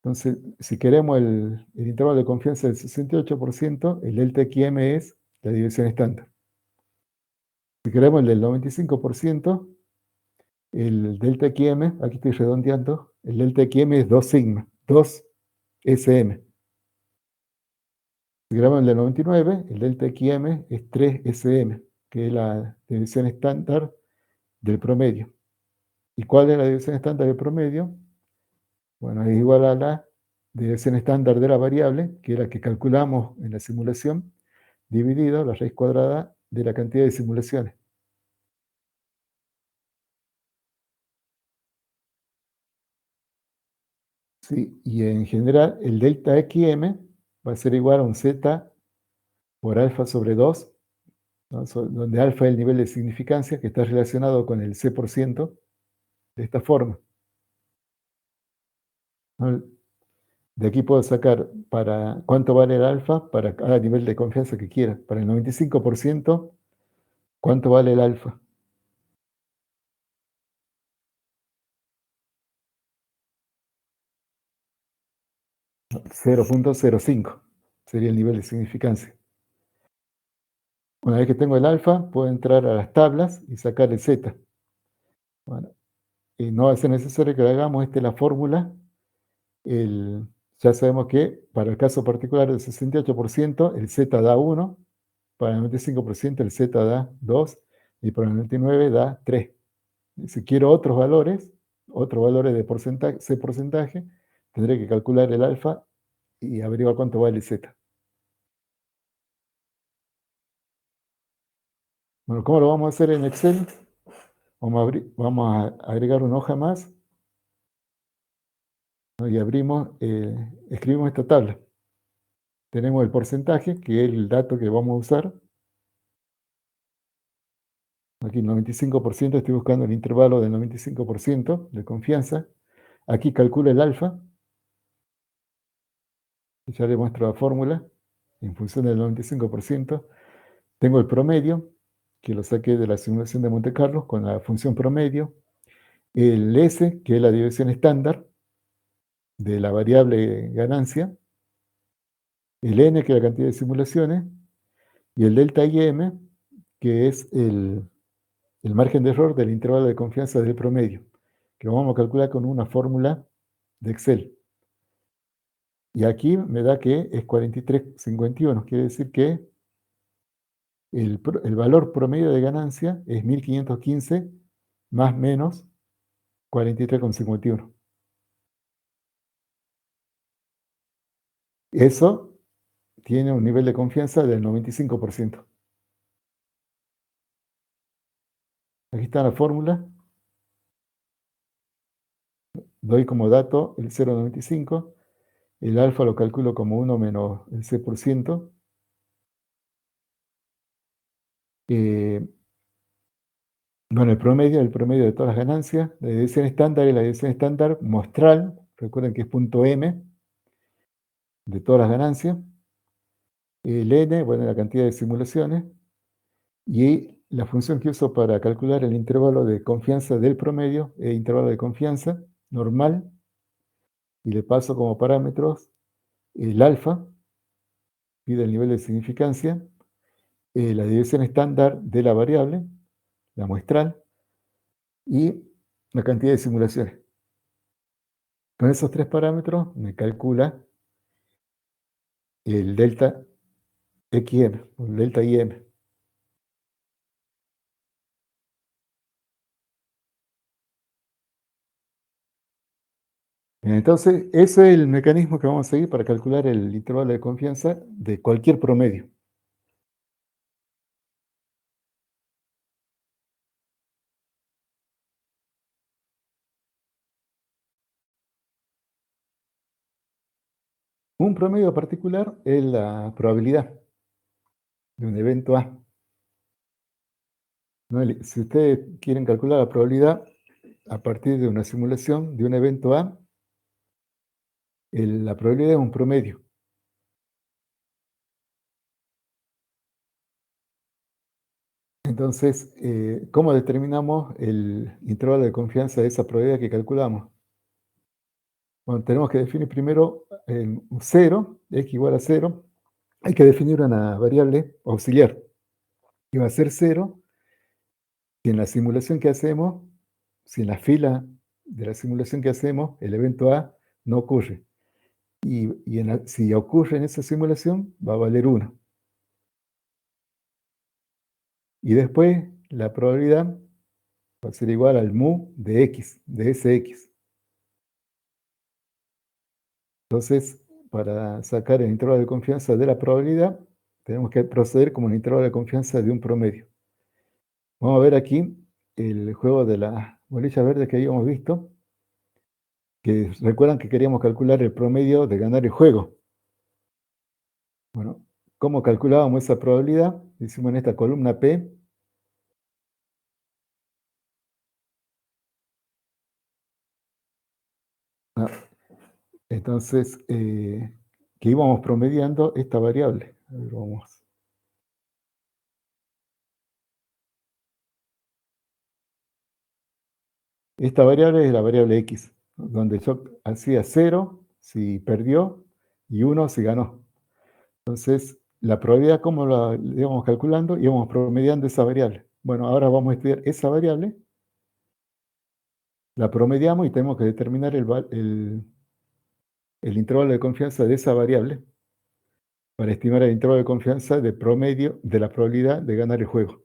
Entonces, si queremos el intervalo de confianza del 68%, el delta XM es la división estándar. Si queremos el del 95%, el delta XM, aquí estoy redondeando, el delta XM es 2 sigma, 2 SM. Si queremos el del 99, el delta XM es 3 SM, que es la división estándar del promedio. ¿Y cuál es la división estándar del promedio? Bueno, es igual a la división estándar de la variable, que es la que calculamos en la simulación, dividido la raíz cuadrada de la cantidad de simulaciones. Sí, y en general el delta XM va a ser igual a un Z por alfa sobre 2, ¿no? Donde alfa es el nivel de significancia que está relacionado con el C%, de esta forma, ¿no? De aquí puedo sacar para cuánto vale el alfa para cada nivel de confianza que quiera. Para el 95%, ¿cuánto vale el alfa? 0.05 sería el nivel de significancia. Una vez que tengo el alfa, puedo entrar a las tablas y sacar el Z. Bueno, y no va a ser necesario que hagamos la fórmula. Ya sabemos que para el caso particular del 68%, el Z da 1, para el 95% el Z da 2 y para el 99 da 3. Si quiero otros valores de porcentaje, ese porcentaje, tendré que calcular el alfa y averiguar cuánto vale el Z. Bueno, ¿cómo lo vamos a hacer en Excel? Vamos a agregar una hoja más, ¿no? Y escribimos esta tabla. Tenemos el porcentaje, que es el dato que vamos a usar. Aquí el 95%, estoy buscando el intervalo del 95% de confianza. Aquí calculo el alfa. Ya le muestro la fórmula en función del 95%. Tengo el promedio, que lo saqué de la simulación de Monte Carlo con la función promedio. El S, que es la desviación estándar de la variable ganancia. El N, que es la cantidad de simulaciones. Y el delta IM, que es el margen de error del intervalo de confianza del promedio, que lo vamos a calcular con una fórmula de Excel. Y aquí me da que es 43,51. Quiere decir que el valor promedio de ganancia es 1515 más menos 43,51. Eso tiene un nivel de confianza del 95%. Aquí está la fórmula. Doy como dato el 0,95. El alfa lo calculo como 1 menos el C%. Bueno, el promedio de todas las ganancias. La desviación estándar es la desviación estándar muestral. Recuerden que es punto M de todas las ganancias. El N, bueno, la cantidad de simulaciones. Y la función que uso para calcular el intervalo de confianza del promedio es intervalo de confianza normal. Y le paso como parámetros el alfa, pide el nivel de significancia, la desviación estándar de la variable, la muestral, y la cantidad de simulaciones. Con esos tres parámetros me calcula el delta XM, o el delta IM. Entonces, ese es el mecanismo que vamos a seguir para calcular el intervalo de confianza de cualquier promedio. Un promedio particular es la probabilidad de un evento A. ¿No? Si ustedes quieren calcular la probabilidad a partir de una simulación de un evento A, la probabilidad es un promedio. Entonces, ¿cómo determinamos el intervalo de confianza de esa probabilidad que calculamos? Bueno, tenemos que definir primero un 0, x igual a 0. Hay que definir una variable auxiliar, que va a ser 0 si en la simulación que hacemos, si en la fila de la simulación que hacemos, el evento A no ocurre. Y si ocurre en esa simulación, va a valer 1. Y después, la probabilidad va a ser igual al mu de x, de Sx. Entonces, para sacar el intervalo de confianza de la probabilidad, tenemos que proceder como el intervalo de confianza de un promedio. Vamos a ver aquí el juego de las bolillas verdes que habíamos visto, que recuerdan que queríamos calcular el promedio de ganar el juego. Bueno, ¿cómo calculábamos esa probabilidad? Hicimos en esta columna P. Entonces, que íbamos promediando esta variable. A ver, vamos. Esta variable es la variable X, donde yo hacía 0 si perdió y 1 si ganó. Entonces, la probabilidad, ¿cómo la íbamos calculando? Íbamos promediando esa variable. Bueno, ahora vamos a estudiar esa variable La promediamos y tenemos que determinar el intervalo de confianza de esa variable para estimar el intervalo de confianza de promedio de la probabilidad de ganar el juego.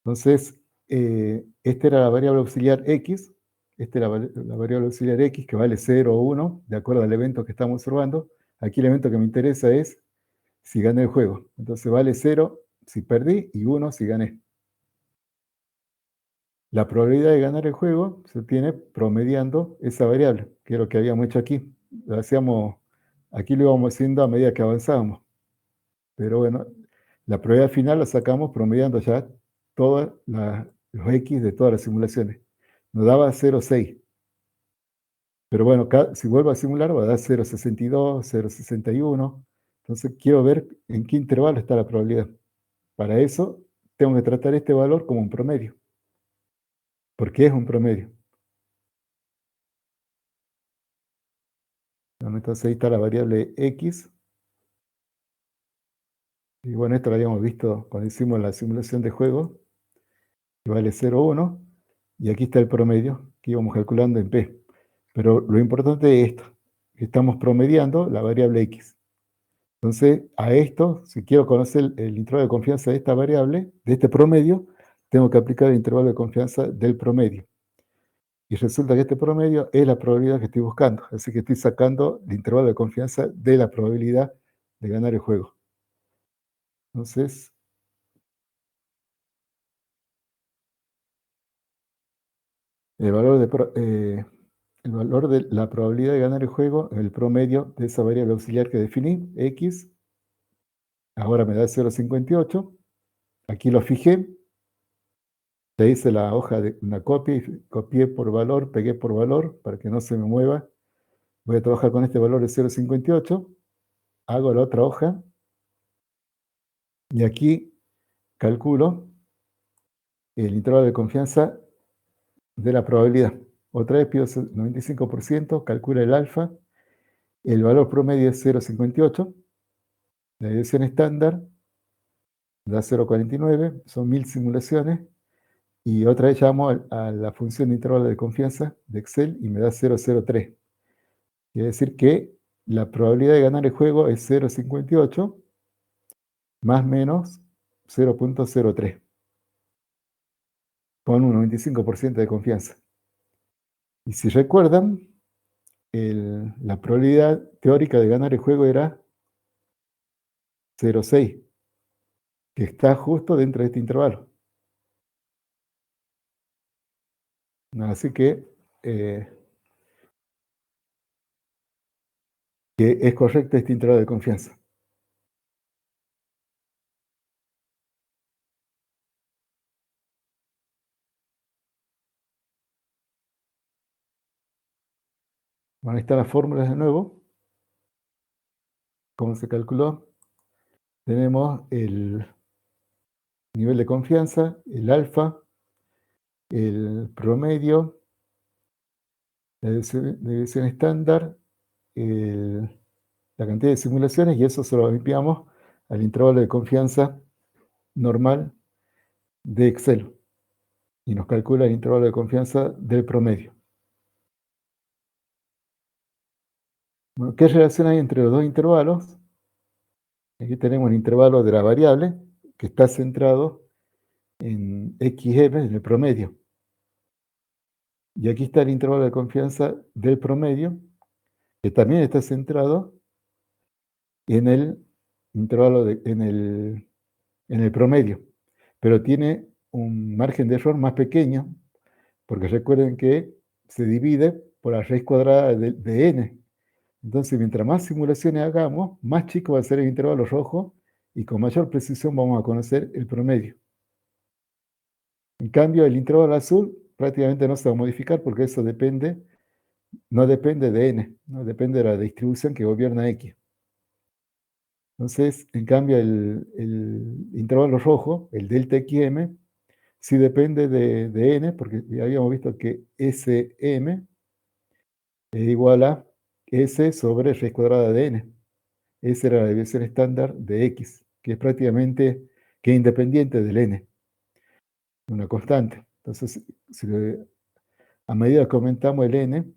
Entonces, esta era la variable auxiliar X, esta era la variable auxiliar X que vale 0 o 1, de acuerdo al evento que estamos observando. Aquí el evento que me interesa es si gané el juego. Entonces vale 0 si perdí y 1 si gané. La probabilidad de ganar el juego se obtiene promediando esa variable, que es lo que habíamos hecho aquí. Aquí lo íbamos haciendo a medida que avanzábamos. Pero bueno, la probabilidad final la sacamos promediando ya todos los X de todas las simulaciones. Nos daba 0,6. Pero bueno, si vuelvo a simular va a dar 0,62, 0,61. Entonces quiero ver en qué intervalo está la probabilidad. Para eso tengo que tratar este valor como un promedio. ¿Por qué es un promedio? Entonces ahí está la variable X. Y bueno, esto lo habíamos visto cuando hicimos la simulación de juego, que vale 0,1. Y aquí está el promedio que íbamos calculando en P. Pero lo importante es esto, que estamos promediando la variable X. Entonces, a esto, si quiero conocer el intervalo de confianza de esta variable, de este promedio, tengo que aplicar el intervalo de confianza del promedio. Y resulta que este promedio es la probabilidad que estoy buscando. Así que estoy sacando el intervalo de confianza de la probabilidad de ganar el juego. Entonces, el valor de la probabilidad de ganar el juego, el promedio de esa variable auxiliar que definí, X, ahora me da 0,58. Aquí lo fijé. Ya hice la hoja de una copia y copié por valor, pegué por valor para que no se me mueva. Voy a trabajar con este valor de 0,58. Hago la otra hoja. Y aquí calculo el intervalo de confianza de la probabilidad. Otra vez pido 95%, calcula el alfa. El valor promedio es 0,58. La desviación estándar da 0,49. Son 1000 simulaciones. Y otra vez llamo a la función de intervalo de confianza de Excel y me da 0,03. Quiere decir que la probabilidad de ganar el juego es 0,58 más menos 0,03 con un 95% de confianza. Y si recuerdan, la probabilidad teórica de ganar el juego era 0,6, que está justo dentro de este intervalo. Así que es correcto este intervalo de confianza. Bueno, ahí están las fórmulas de nuevo. ¿Cómo se calculó? Tenemos el nivel de confianza, el alfa, el promedio, la desviación estándar, la cantidad de simulaciones, y eso se lo limpiamos al intervalo de confianza normal de Excel. Y nos calcula el intervalo de confianza del promedio. Bueno, ¿qué relación hay entre los dos intervalos? Aquí tenemos el intervalo de la variable, que está centrado en XM, en el promedio. Y aquí está el intervalo de confianza del promedio, que también está centrado en el intervalo en el promedio, pero tiene un margen de error más pequeño, porque recuerden que se divide por la raíz cuadrada de n. Entonces, mientras más simulaciones hagamos, más chico va a ser el intervalo rojo y con mayor precisión vamos a conocer el promedio. En cambio, el intervalo azul prácticamente no se va a modificar porque eso no depende de n, no depende de la distribución que gobierna x. Entonces, en cambio, el intervalo rojo, el delta XM, sí depende de n, porque ya habíamos visto que SM es igual a S sobre raíz cuadrada de n. Esa era la desviación estándar de X, que es prácticamente independiente del n, una constante. Entonces, A medida que aumentamos el n,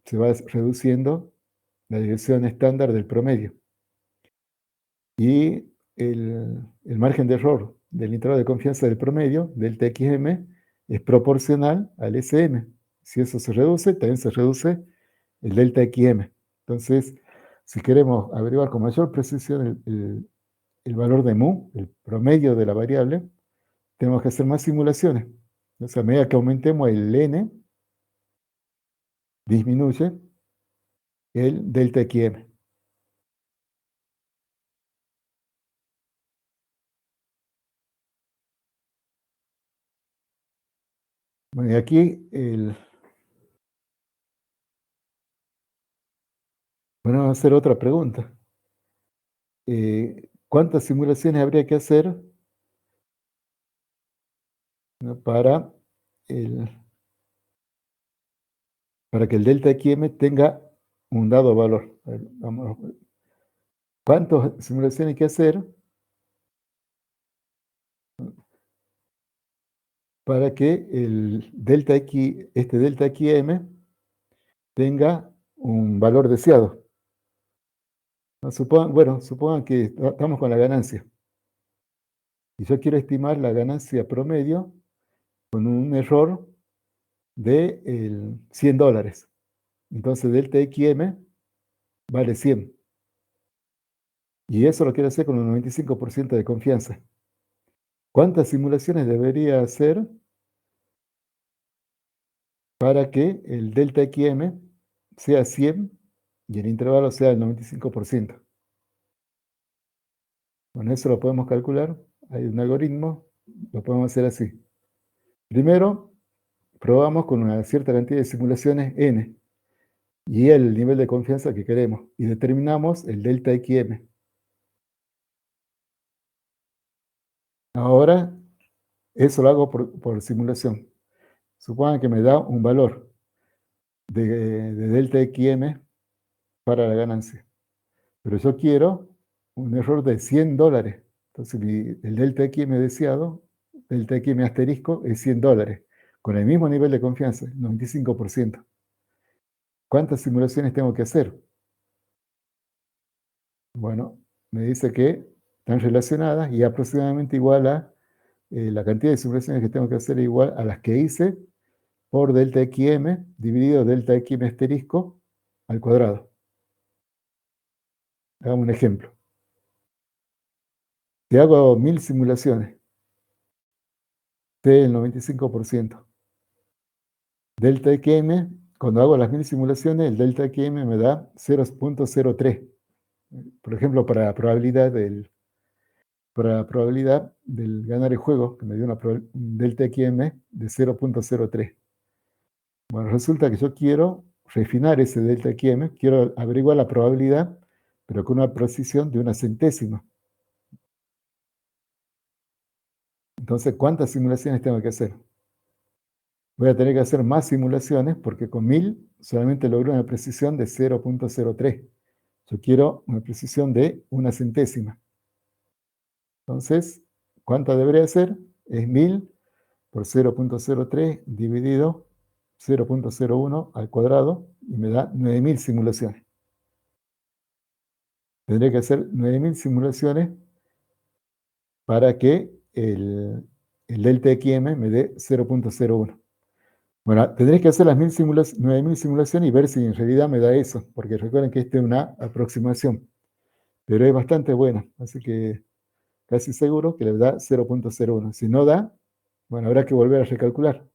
se va reduciendo la desviación estándar del promedio. Y el margen de error del intervalo de confianza del promedio, delta XM, es proporcional al SM. Si eso se reduce, también se reduce el delta XM. Entonces, si queremos averiguar con mayor precisión el valor de mu, el promedio de la variable, tenemos que hacer más simulaciones. Entonces, a medida que aumentemos el n, disminuye el delta XM. Bueno, y aquí bueno, vamos a hacer otra pregunta. ¿Cuántas simulaciones habría que hacer, ¿no?, para que el delta XM tenga un dado valor? A ver, ¿cuántas simulaciones hay que hacer para que el delta X, este delta XM tenga un valor deseado? Supongan que estamos con la ganancia. Y yo quiero estimar la ganancia promedio con un error de $100. Entonces delta XM vale 100. Y eso lo quiero hacer con un 95% de confianza. ¿Cuántas simulaciones debería hacer para que el delta XM sea 100 y el intervalo sea el 95%? Bueno, eso lo podemos calcular. Hay un algoritmo, lo podemos hacer así. Primero, probamos con una cierta cantidad de simulaciones n y el nivel de confianza que queremos y determinamos el delta XM. Ahora, eso lo hago por simulación. Supongan que me da un valor de delta XM para la ganancia. Pero yo quiero un error de $100. Entonces el delta XM deseado, delta XM asterisco, es $100, con el mismo nivel de confianza, 95%. ¿Cuántas simulaciones tengo que hacer? Bueno, me dice que están relacionadas y aproximadamente igual a la cantidad de simulaciones que tengo que hacer igual a las que hice por delta XM dividido delta XM asterisco al cuadrado. Hagamos un ejemplo. Si hago 1000 simulaciones, del 95%. Delta XM, cuando hago las 1000 simulaciones, el delta XM me da 0.03. Por ejemplo, para la probabilidad del ganar el juego, que me dio un delta XM de 0.03. Bueno, resulta que yo quiero refinar ese delta XM, quiero averiguar la probabilidad, pero con una precisión de una centésima. Entonces, ¿cuántas simulaciones tengo que hacer? Voy a tener que hacer más simulaciones porque con 1000 solamente logré una precisión de 0.03. Yo quiero una precisión de una centésima. Entonces, ¿cuánto debería hacer? Es 1000 por 0.03 dividido 0.01 al cuadrado y me da 9000 simulaciones. Tendré que hacer 9000 simulaciones para que el delta XM me dé 0.01. Bueno, tendréis que hacer las 9000 simulaciones y ver si en realidad me da eso, porque recuerden que esta es una aproximación, pero es bastante buena, así que casi seguro que le da 0.01. Si no da, bueno, habrá que volver a recalcular,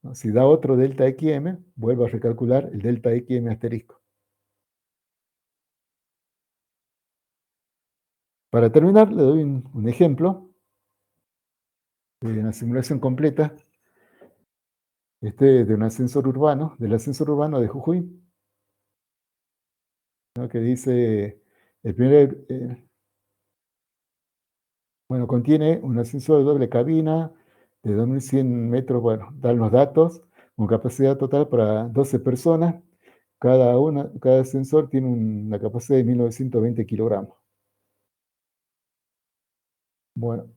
¿no? Si da otro delta XM, vuelvo a recalcular el delta XM asterisco. Para terminar, le doy un ejemplo de una simulación completa. De un ascensor urbano, del ascensor urbano de Jujuy, ¿no?, que dice, bueno, contiene un ascensor de doble cabina de 2100 metros, bueno, dan los datos, con capacidad total para 12 personas, cada ascensor tiene una capacidad de 1920 kilogramos. Bueno,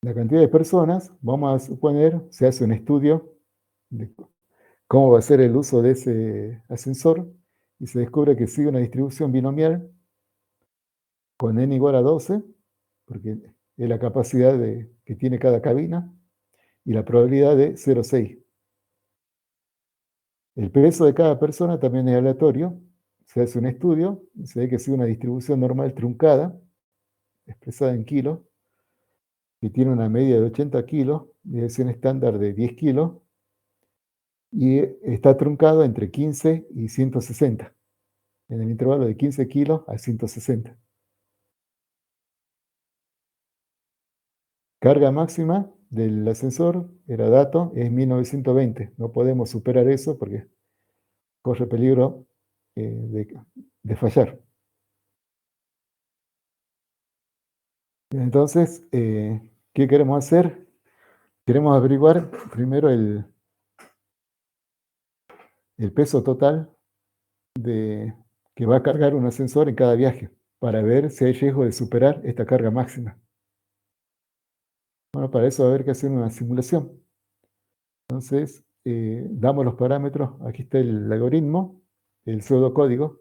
la cantidad de personas, vamos a suponer, se hace un estudio cómo va a ser el uso de ese ascensor, y se descubre que sigue una distribución binomial con n igual a 12, porque es la capacidad que tiene cada cabina, y la probabilidad de 0,6. El peso de cada persona también es aleatorio. Se hace un estudio y se ve que sigue una distribución normal truncada, expresada en kilos, que tiene una media de 80 kilos, desviación estándar de 10 kilos, y está truncado entre 15 y 160, en el intervalo de 15 kilos a 160. Carga máxima del ascensor, era dato, es 1920. No podemos superar eso porque corre peligro de fallar. Entonces, ¿qué queremos hacer? Queremos averiguar primero el peso total que va a cargar un ascensor en cada viaje, para ver si hay riesgo de superar esta carga máxima. Bueno, para eso va a haber que hacer una simulación. Entonces, damos los parámetros, aquí está el algoritmo, el pseudocódigo.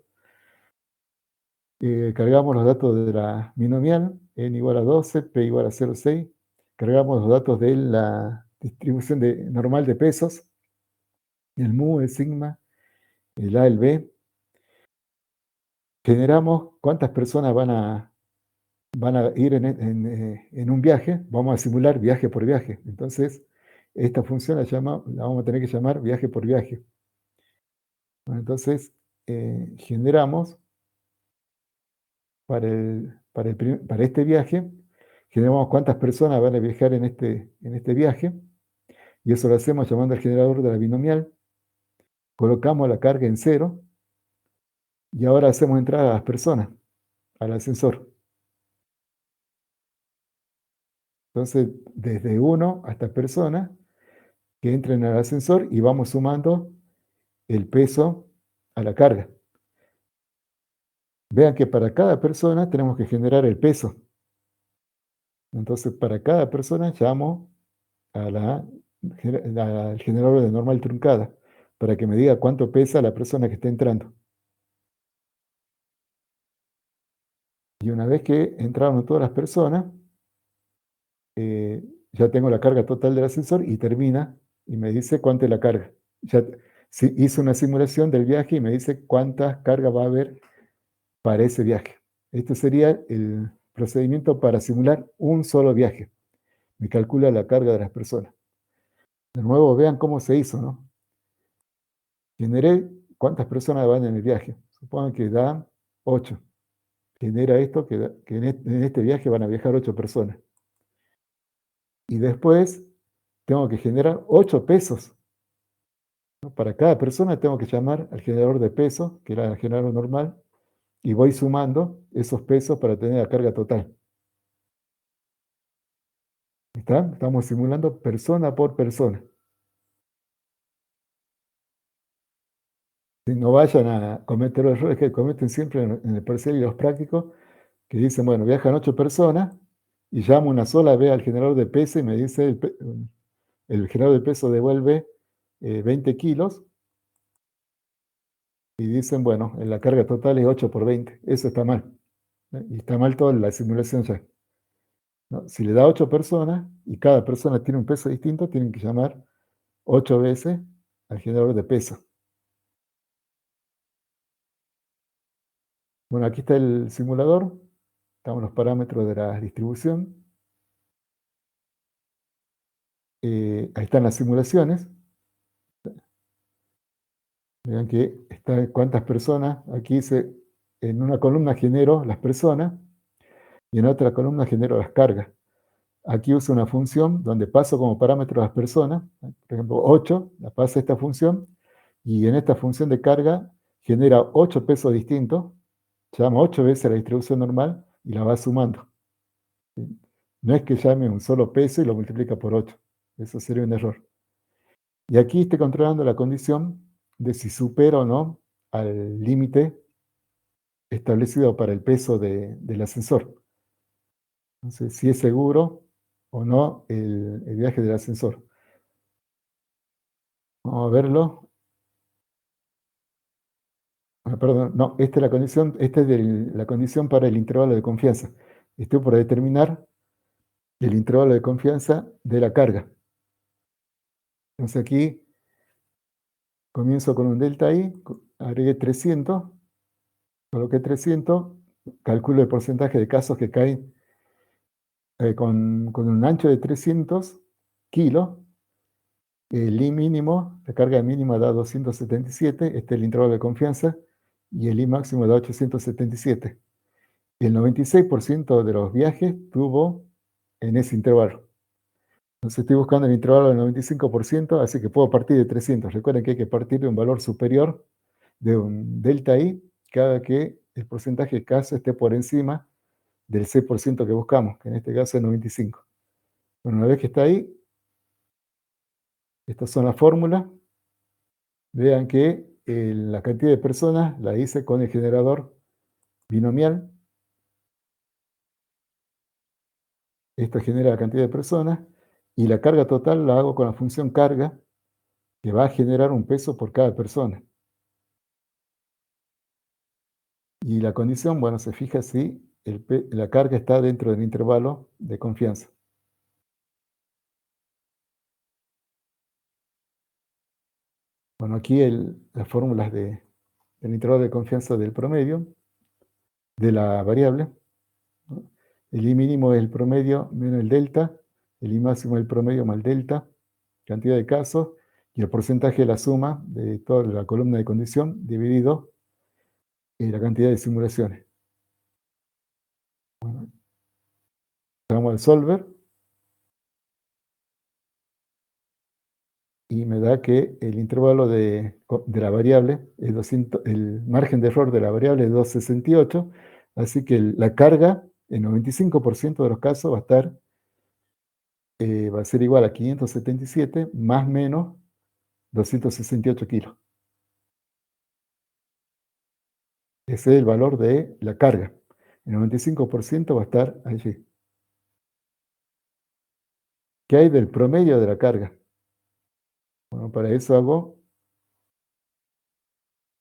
Cargamos los datos de la binomial, n igual a 12, p igual a 0,6. Cargamos los datos de la distribución normal de pesos, el mu, el sigma, el a, el b. Generamos cuántas personas van a ir en un viaje. Vamos a simular viaje por viaje. Entonces, esta función la vamos a tener que llamar viaje por viaje. Bueno, entonces, generamos para este viaje, generamos cuántas personas van a viajar en este viaje, y eso lo hacemos llamando al generador de la binomial. Colocamos la carga en 0, y ahora hacemos entrar a las personas al ascensor. Entonces, desde 1 hasta personas que entren al ascensor, y vamos sumando el peso a la carga. Vean que para cada persona tenemos que generar el peso. Entonces, para cada persona llamo al generador de normal truncada, para que me diga cuánto pesa la persona que está entrando. Y una vez que entraron todas las personas, ya tengo la carga total del ascensor, y termina y me dice cuánto es la carga. Ya hice una simulación del viaje y me dice cuánta carga va a haber para ese viaje. Este sería el procedimiento para simular un solo viaje. Me calcula la carga de las personas. De nuevo, vean cómo se hizo, ¿no? Generé cuántas personas van en el viaje. Supongan que da 8. Genera esto, que en este viaje van a viajar 8 personas. Y después tengo que generar 8 pesos. Para cada persona tengo que llamar al generador de peso, que era el generador normal, y voy sumando esos pesos para tener la carga total. ¿Está? Estamos simulando persona por persona. Si no vayan a cometer los errores que cometen siempre en el parcial y los prácticos, que dicen, bueno, viajan 8 personas, y llamo una sola vez al generador de peso y me dice, el generador de peso devuelve 20 kilos, y dicen, bueno, la carga total es 8 por 20. Eso está mal. Y está mal toda la simulación ya. ¿No? Si le da 8 personas, y cada persona tiene un peso distinto, tienen que llamar 8 veces al generador de peso. Bueno, aquí está el simulador. Estamos los parámetros de la distribución. Ahí están las simulaciones. Vean que está cuántas personas. Aquí en una columna genero las personas, y en otra columna genero las cargas. Aquí uso una función donde paso como parámetro las personas. Por ejemplo, 8, la pasa esta función, y en esta función de carga genera 8 pesos distintos. Llama 8 veces la distribución normal y la va sumando. ¿Sí? No es que llame un solo peso y lo multiplica por 8. Eso sería un error. Y aquí estoy controlando la condición de si supera o no al límite establecido para el peso del ascensor. Entonces, si es seguro o no el viaje del ascensor. Vamos a verlo. Perdón, no, esta es la condición, esta es la condición para el intervalo de confianza. Estoy por determinar el intervalo de confianza de la carga. Entonces aquí comienzo con un delta I, agregué 300, coloqué 300, calculo el porcentaje de casos que caen con un ancho de 300 kilos. El I mínimo, la carga mínima da 277, este es el intervalo de confianza, y el I máximo da 877. El 96% de los viajes tuvo en ese intervalo. Entonces estoy buscando el intervalo del 95%, así que puedo partir de 300. Recuerden que hay que partir de un valor superior de un delta I cada que el porcentaje de casos esté por encima del 6% que buscamos, que en este caso es 95. Bueno, una vez que está ahí, estas son las fórmulas. Vean que la cantidad de personas la hice con el generador binomial. Esto genera la cantidad de personas. Y la carga total la hago con la función carga, que va a generar un peso por cada persona. Y la condición, bueno, se fija si la carga está dentro del intervalo de confianza. Bueno, aquí las fórmulas del intervalo de confianza del promedio, de la variable, ¿no? El I mínimo es el promedio menos el delta, el I máximo es el promedio más el delta, cantidad de casos, y el porcentaje de la suma de toda la columna de condición dividido en la cantidad de simulaciones. Bueno, vamos al solver y me da que el intervalo de la variable es 200, el margen de error de la variable es 268, así que la carga en 95% de los casos va a ser igual a 577 más menos 268 kilos. Ese es el valor de la carga. El 95% va a estar allí. ¿Qué hay del promedio de la carga? Bueno, para eso hago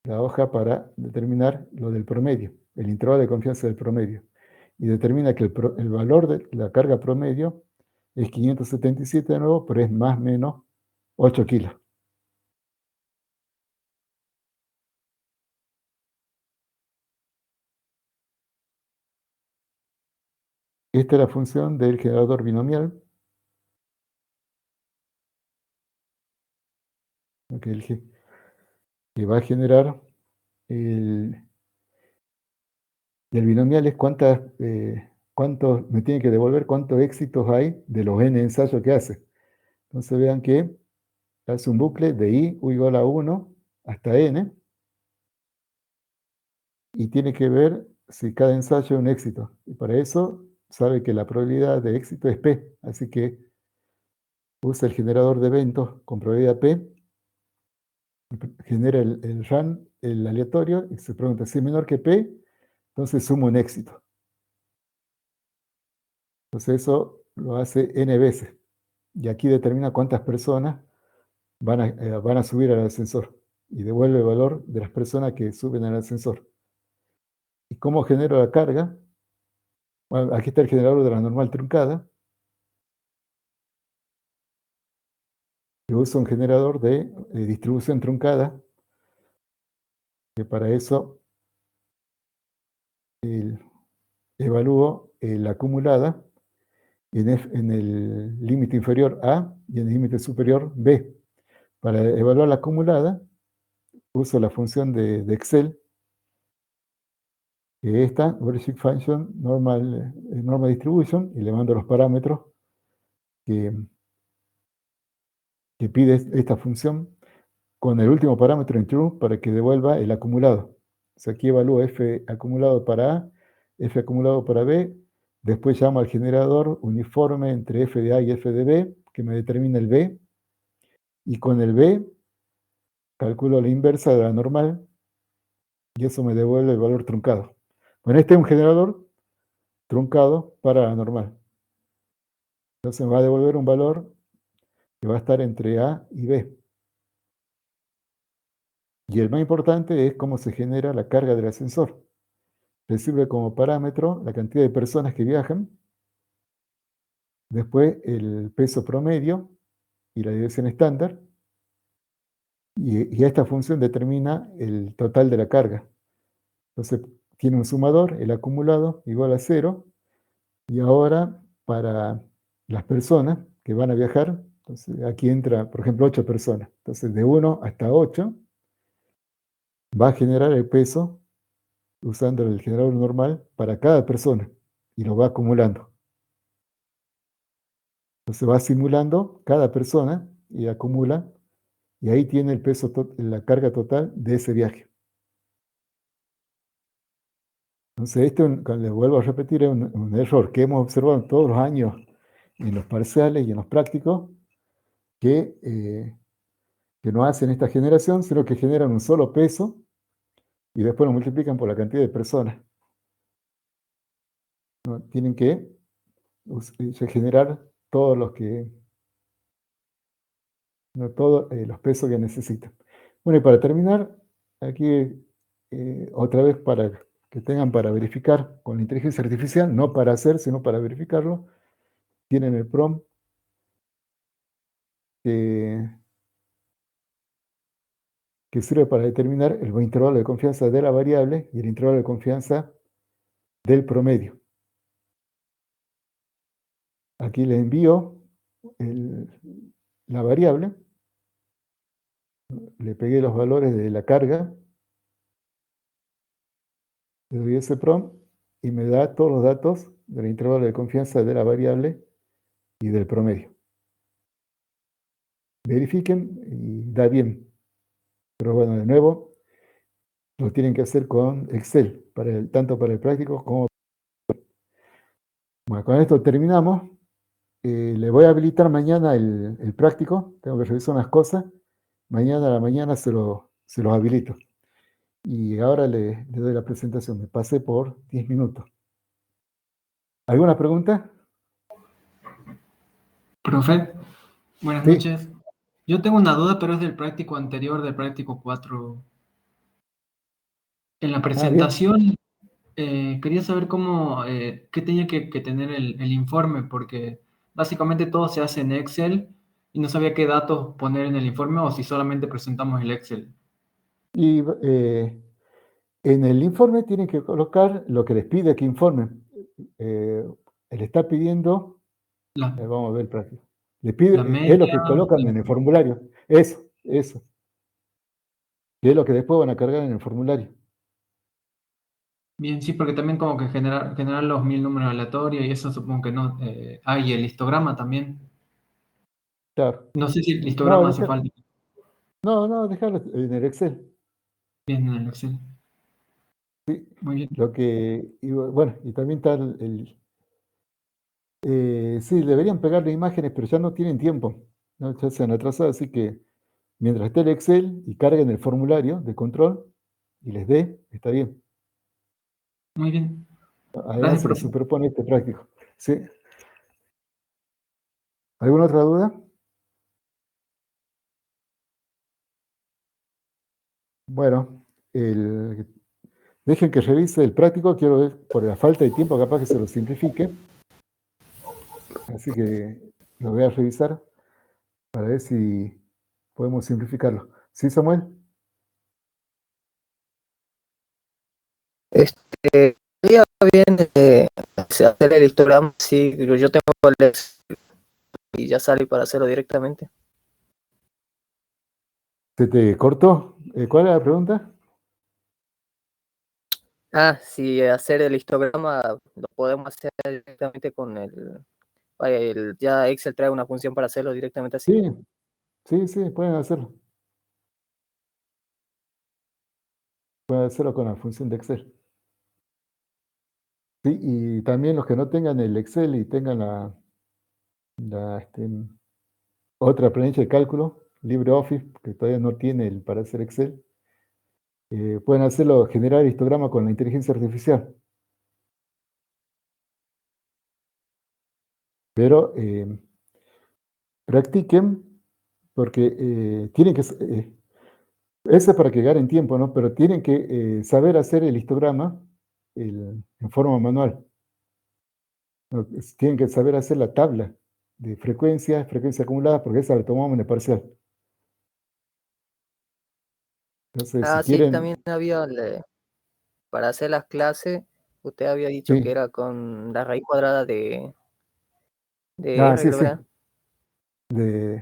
la hoja para determinar lo del promedio, el intervalo de confianza del promedio. Y determina que el valor de la carga promedio es 577 de nuevo, pero es más o menos 8 kilos. Esta es la función del generador binomial. Que va a generar el binomial es cuántos me tiene que devolver, cuántos éxitos hay de los n ensayos que hace. Entonces vean que hace un bucle de i igual a 1 hasta n y tiene que ver si cada ensayo es un éxito. Y para eso sabe que la probabilidad de éxito es p, así que usa el generador de eventos con probabilidad p, genera el run, el aleatorio, y se pregunta si es menor que p, entonces suma un éxito. Entonces eso lo hace n veces. Y aquí determina cuántas personas van a subir al ascensor. Y devuelve el valor de las personas que suben al ascensor. ¿Y cómo genero la carga? Bueno, aquí está el generador de la normal truncada. Yo uso un generador de distribución truncada, que para eso evalúo la acumulada en el límite inferior A y en el límite superior B. Para evaluar la acumulada, uso la función de Excel, que esta, Worksheet Function Normal Distribution, y le mando los parámetros que pide esta función con el último parámetro en true para que devuelva el acumulado. O sea, aquí evalúo F acumulado para A, F acumulado para B, después llamo al generador uniforme entre F de A y F de B, que me determina el B, y con el B calculo la inversa de la normal, y eso me devuelve el valor truncado. Bueno, este es un generador truncado para la normal. Entonces me va a devolver un valor que va a estar entre A y B. Y el más importante es cómo se genera la carga del ascensor. Le sirve como parámetro la cantidad de personas que viajan, después el peso promedio y la dirección estándar, y esta función determina el total de la carga. Entonces tiene un sumador, el acumulado igual a 0, y ahora para las personas que van a viajar, entonces aquí entra, por ejemplo, 8 personas. Entonces de 1 hasta 8 va a generar el peso usando el generador normal para cada persona y lo va acumulando. Entonces va simulando cada persona y acumula, y ahí tiene el peso, la carga total de ese viaje. Entonces esto, cuando le vuelvo a repetir, es un error que hemos observado todos los años en los parciales y en los prácticos, que no hacen esta generación, sino que generan un solo peso y después lo multiplican por la cantidad de personas. ¿No? Tienen que generar todos los que, no, todos los pesos que necesitan. Bueno, y para terminar, aquí otra vez para que tengan para verificar con la inteligencia artificial, no para hacer, sino para verificarlo, tienen el prompt que sirve para determinar el intervalo de confianza de la variable y el intervalo de confianza del promedio. Aquí le envío la variable, le pegué los valores de la carga, le doy ese prompt y me da todos los datos del intervalo de confianza de la variable y del promedio. Verifiquen y da bien. Pero bueno, de nuevo, lo tienen que hacer con Excel, tanto para el práctico como... Bueno, con esto terminamos. Le voy a habilitar mañana el práctico, tengo que revisar unas cosas. Mañana a la mañana se los habilito. Y ahora le doy la presentación. Me pasé por 10 minutos. ¿Alguna pregunta? Profe, buenas Sí. noches. Yo tengo una duda, pero es del práctico anterior, del práctico 4. En la Bien. presentación quería saber qué tenía que tener el informe, porque básicamente todo se hace en Excel y no sabía qué datos poner en el informe o si solamente presentamos el Excel. Y en el informe tienen que colocar lo que les pide que informen. Le está pidiendo, La, vamos a ver el práctico. Le la pide, es lo media, que colocan en el formulario. Eso. Que es lo que después van a cargar en el formulario. bien, sí, porque también como que generar los 1000 números aleatorios y eso supongo que no. Y el histograma también. Claro. No sé si el No, histograma hace falta. no, dejarlo en el Excel. Bien, en el Excel. Sí. Muy bien. Bueno, y también está sí, deberían pegarle imágenes, pero ya no tienen tiempo, ¿no? Ya se han atrasado, así que mientras esté el Excel y carguen el formulario de control y les dé, está bien. Muy bien. Además Gracias, se les profe. superpone este práctico. ¿Sí? ¿Alguna otra duda? Bueno, dejen que revise el práctico, quiero ver, por la falta de tiempo, capaz que se lo simplifique. Así que lo voy a revisar para ver si podemos simplificarlo. ¿Sí, Samuel? Estaría bien hacer el histograma, sí, yo tengo el Excel y ya sale para hacerlo directamente. ¿Se te cortó? ¿Cuál era la pregunta? Si hacer el histograma lo podemos hacer directamente con ya Excel trae una función para hacerlo directamente así. Sí, pueden hacerlo. Pueden hacerlo con la función de Excel. Sí, y también los que no tengan el Excel y tengan otra planilla de cálculo, LibreOffice, que todavía no tiene para hacer Excel, pueden hacerlo, generar histograma con la inteligencia artificial. Pero practiquen, porque tienen que Eso es para que ganen tiempo, ¿no? Pero tienen que saber hacer el histograma en forma manual. ¿No? Tienen que saber hacer la tabla de frecuencia acumulada, porque esa la tomamos en el parcial. Entonces, si Sí, quieren... también había, para hacer las clases, usted había dicho Sí. que era con la raíz cuadrada de R, Sí, creo sí.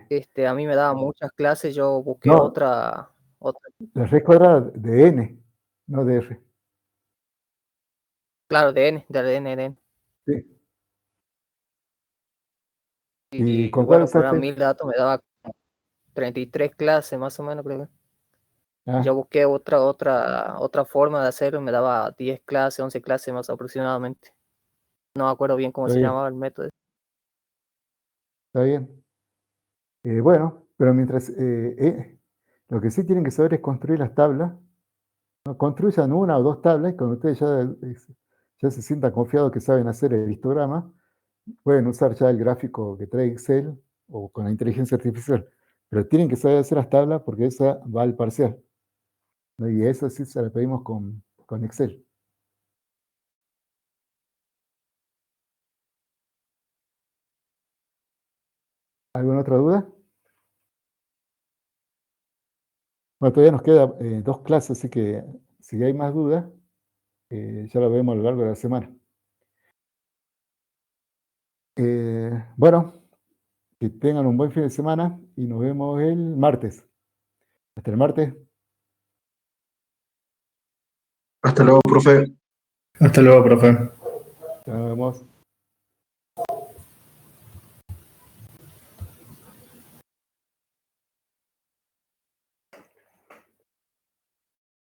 que era. A mí me daba muchas clases, yo busqué No, otra. la raíz cuadrada de n, no de r. Claro, de N, de N. Sí. ¿Y Y con cuál bueno, para usaste? 1000 datos me daba 33 clases más o menos, creo. Ah, Yo busqué otra forma de hacerlo, me daba 10 clases, 11 clases más aproximadamente. No me acuerdo bien cómo está se bien, llamaba el método. está bien. Bueno, pero mientras... lo que sí tienen que saber es construir las tablas. ¿No? Construyan una o dos tablas y cuando ustedes ya se sientan confiados que saben hacer el histograma, pueden usar ya el gráfico que trae Excel o con la inteligencia artificial. Pero tienen que saber hacer las tablas porque esa va al parcial, ¿no? Y eso sí se la pedimos con Excel. ¿Alguna otra duda? Bueno, todavía nos queda 2 clases, así que si hay más dudas, ya lo vemos a lo largo de la semana. Bueno, que tengan un buen fin de semana y nos vemos el martes. Hasta el martes. Hasta luego, profe. Hasta luego, profe. Nos vemos.